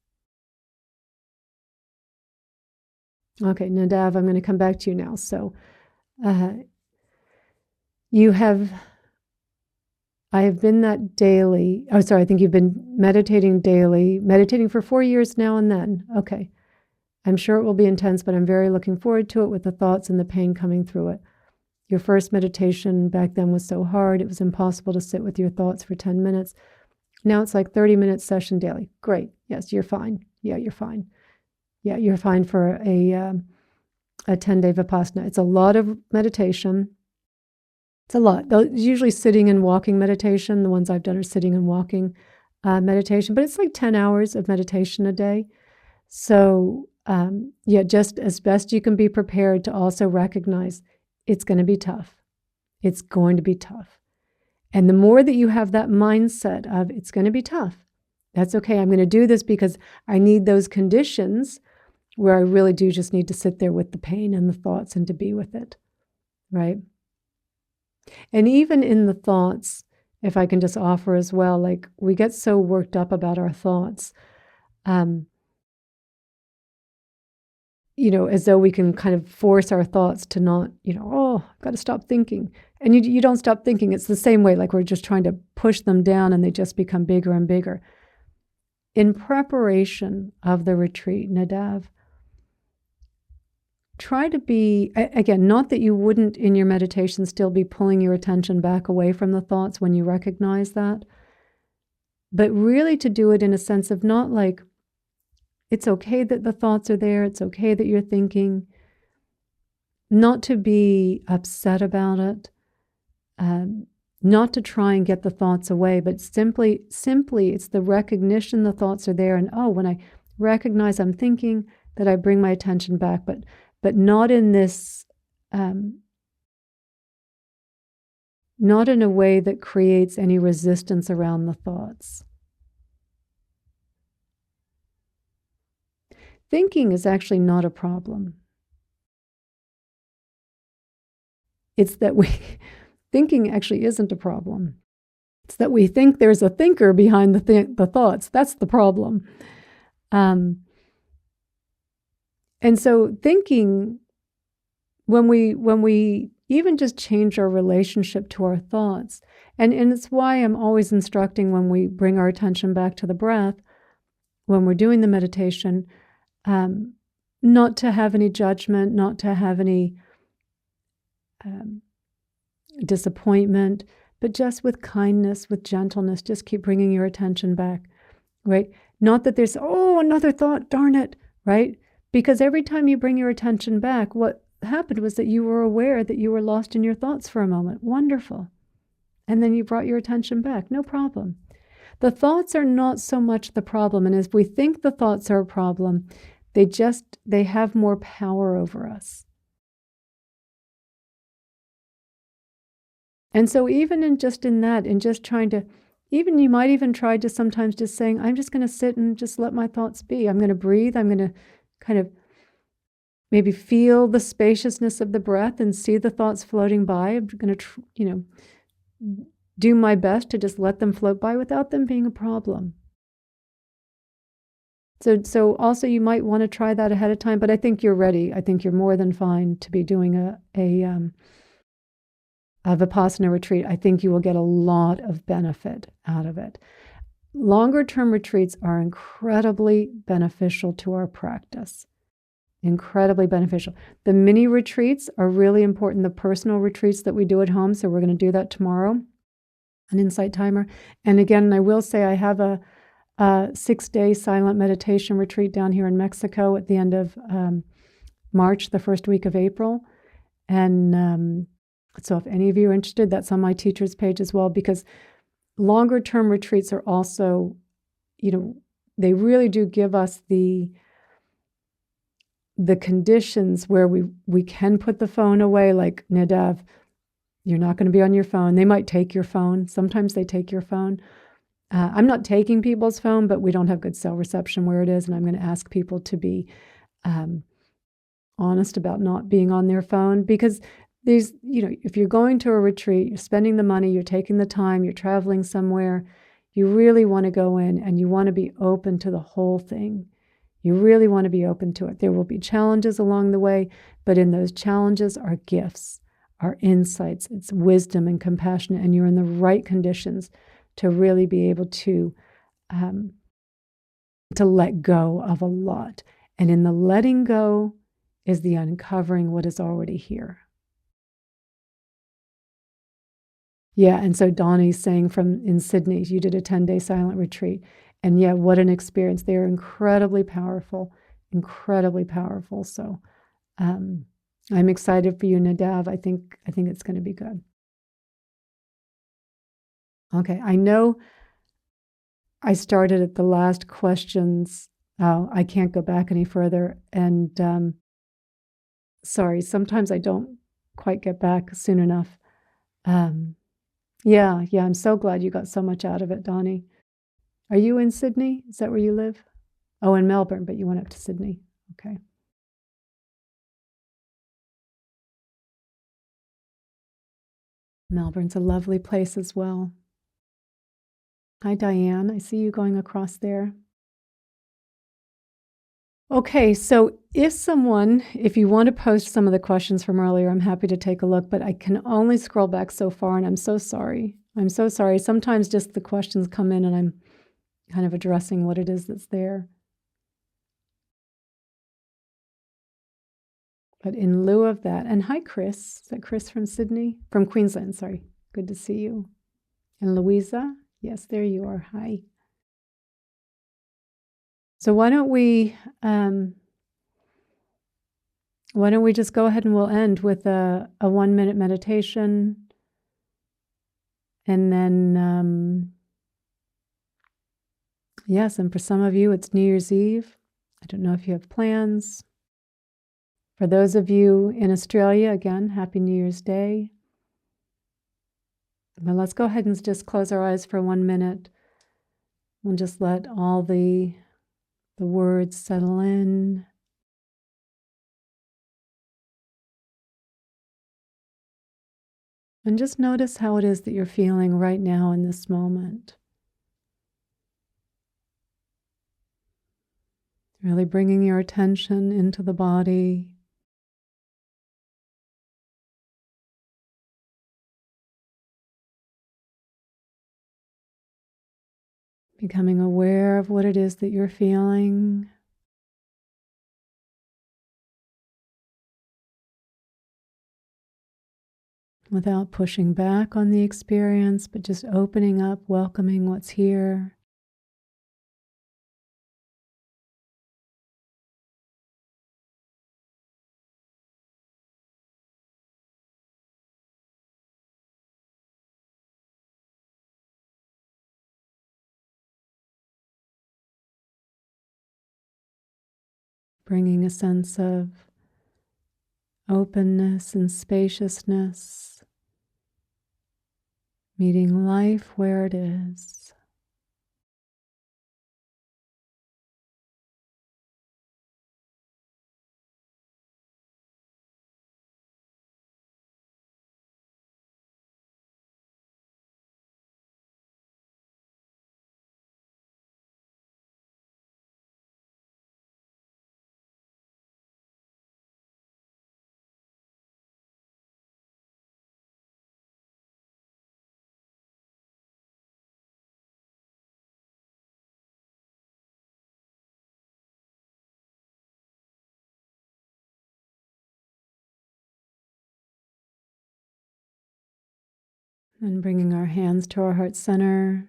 Speaker 1: Okay, Nadav, I'm going to come back to you now. So I have been that daily. Oh, sorry, I think you've been meditating daily, meditating for 4 years now and then. Okay. I'm sure it will be intense, but I'm very looking forward to it with the thoughts and the pain coming through it. Your first meditation back then was so hard, it was impossible to sit with your thoughts for 10 minutes. Now it's like 30-minute session daily. Great. Yes, you're fine. Yeah, you're fine. Yeah, you're fine for a 10-day Vipassana. It's a lot of meditation. It's a lot. Usually sitting and walking meditation. The ones I've done are sitting and walking meditation, but it's like 10 hours of meditation a day. So just as best you can be prepared to also recognize it's going to be tough. It's going to be tough. And the more that you have that mindset of it's going to be tough, that's okay. I'm going to do this because I need those conditions where I really do just need to sit there with the pain and the thoughts and to be with it, right? And even in the thoughts, if I can just offer as well, like we get so worked up about our thoughts, as though we can kind of force our thoughts to not, I've got to stop thinking. And you don't stop thinking. It's the same way, like we're just trying to push them down and they just become bigger and bigger. In preparation of the retreat, Nadav, try to be, again, not that you wouldn't in your meditation still be pulling your attention back away from the thoughts when you recognize that, but really to do it in a sense of not like, it's okay that the thoughts are there, it's okay that you're thinking, not to be upset about it, not to try and get the thoughts away, but simply it's the recognition the thoughts are there, and when I recognize I'm thinking, that I bring my attention back, but not in this, not in a way that creates any resistance around the thoughts. Thinking is actually not a problem. It's that thinking actually isn't a problem. It's that we think there's a thinker behind the thoughts. That's the problem. And so thinking, when we even just change our relationship to our thoughts, and it's why I'm always instructing when we bring our attention back to the breath, when we're doing the meditation, not to have any judgment, not to have any disappointment, but just with kindness, with gentleness, just keep bringing your attention back, right? Not that there's, another thought, darn it, right? Because every time you bring your attention back, what happened was that you were aware that you were lost in your thoughts for a moment. Wonderful. And then you brought your attention back. No problem. The thoughts are not so much the problem. And as we think the thoughts are a problem, they have more power over us. And so even in just trying to, even you might even try to sometimes just saying, I'm just going to sit and just let my thoughts be. I'm going to breathe. I'm going to kind of maybe feel the spaciousness of the breath and see the thoughts floating by. I'm going to, do my best to just let them float by without them being a problem. So also you might want to try that ahead of time, but I think you're ready. I think you're more than fine to be doing a Vipassana retreat. I think you will get a lot of benefit out of it. Longer term retreats are incredibly beneficial to our practice. incredibly beneficial. The mini retreats are really important, the personal retreats that we do at home. So we're going to do that tomorrow, an insight timer. And again, I will say I have a 6-day silent meditation retreat down here in Mexico at the end of March, the first week of April. And so if any of you are interested, that's on my teacher's page as well, because longer term retreats are also, they really do give us the conditions where we can put the phone away. Like Nadav, you're not going to be on your phone. They might take your phone. Sometimes they take your phone. I'm not taking people's phone, but we don't have good cell reception where it is. And I'm going to ask people to be honest about not being on their phone, because there's, if you're going to a retreat, you're spending the money, you're taking the time, you're traveling somewhere, you really want to go in and you want to be open to the whole thing. You really want to be open to it. There will be challenges along the way, but in those challenges are gifts, are insights, it's wisdom and compassion, and you're in the right conditions to really be able to let go of a lot. And in the letting go is the uncovering what is already here. Yeah, and so Donnie's saying in Sydney, you did a 10-day silent retreat. And yeah, what an experience. They are incredibly powerful, incredibly powerful. So I'm excited for you, Nadav. I think it's going to be good. Okay, I know I started at the last questions. Oh, I can't go back any further. And sorry, sometimes I don't quite get back soon enough. Yeah, I'm so glad you got so much out of it, Donnie. Are you in Sydney? Is that where you live? Oh, in Melbourne, but you went up to Sydney. Okay. Melbourne's a lovely place as well. Hi, Diane. I see you going across there. Okay, so if you want to post some of the questions from earlier, I'm happy to take a look, but I can only scroll back so far, and I'm so sorry. I'm so sorry. Sometimes just the questions come in and I'm kind of addressing what it is that's there. But in lieu of that, and hi, Chris. Is that Chris from Sydney? From Queensland, sorry. Good to see you. And Louisa? Yes, there you are. Hi. So why don't we just go ahead and we'll end with a 1-minute meditation. And then, yes, and for some of you, it's New Year's Eve. I don't know if you have plans. For those of you in Australia, again, Happy New Year's Day. But let's go ahead and just close our eyes for 1 minute. We'll just let all the words settle in. And just notice how it is that you're feeling right now in this moment. Really bringing your attention into the body. Becoming aware of what it is that you're feeling. Without pushing back on the experience, but just opening up, welcoming what's here. Bringing a sense of openness and spaciousness, meeting life where it is. And bringing our hands to our heart center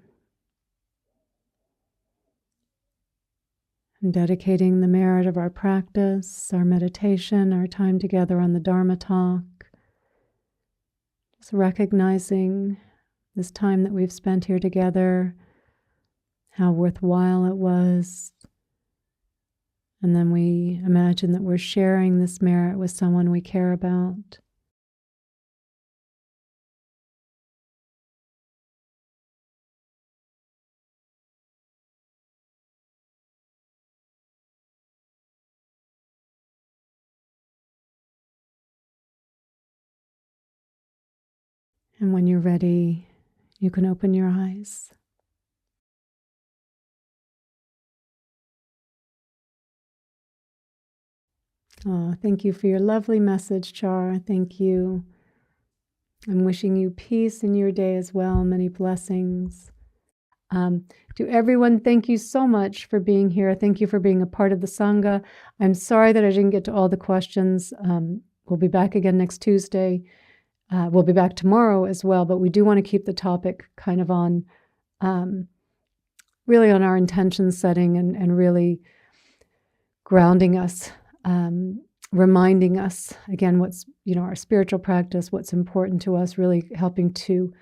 Speaker 1: and dedicating the merit of our practice, our meditation, our time together on the Dharma talk. Just recognizing this time that we've spent here together, how worthwhile it was. And then we imagine that we're sharing this merit with someone we care about. And when you're ready, you can open your eyes. Oh, thank you for your lovely message, Char. Thank you. I'm wishing you peace in your day as well. Many blessings. To everyone, thank you so much for being here. Thank you for being a part of the Sangha. I'm sorry that I didn't get to all the questions. We'll be back again next Tuesday. We'll be back tomorrow as well, but we do want to keep the topic kind of on, really on our intention setting and really grounding us, reminding us, again, what's, our spiritual practice, what's important to us, really helping to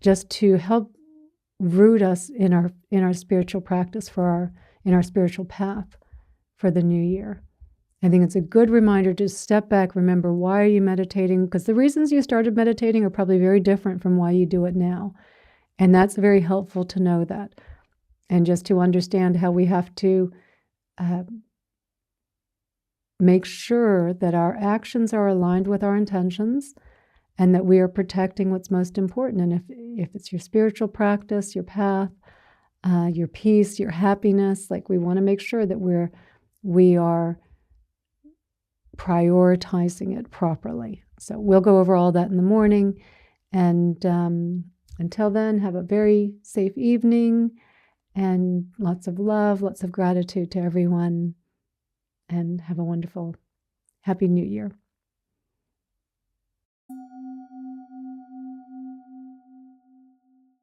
Speaker 1: just to help root us in our spiritual practice in our spiritual path for the new year. I think it's a good reminder to step back, remember, why are you meditating? Because the reasons you started meditating are probably very different from why you do it now. And that's very helpful to know that. And just to understand how we have to make sure that our actions are aligned with our intentions and that we are protecting what's most important. And if it's your spiritual practice, your path, your peace, your happiness, like we want to make sure that we are prioritizing it properly. So we'll go over all that in the morning. And until then, have a very safe evening and lots of love, lots of gratitude to everyone, and have a wonderful, happy New Year.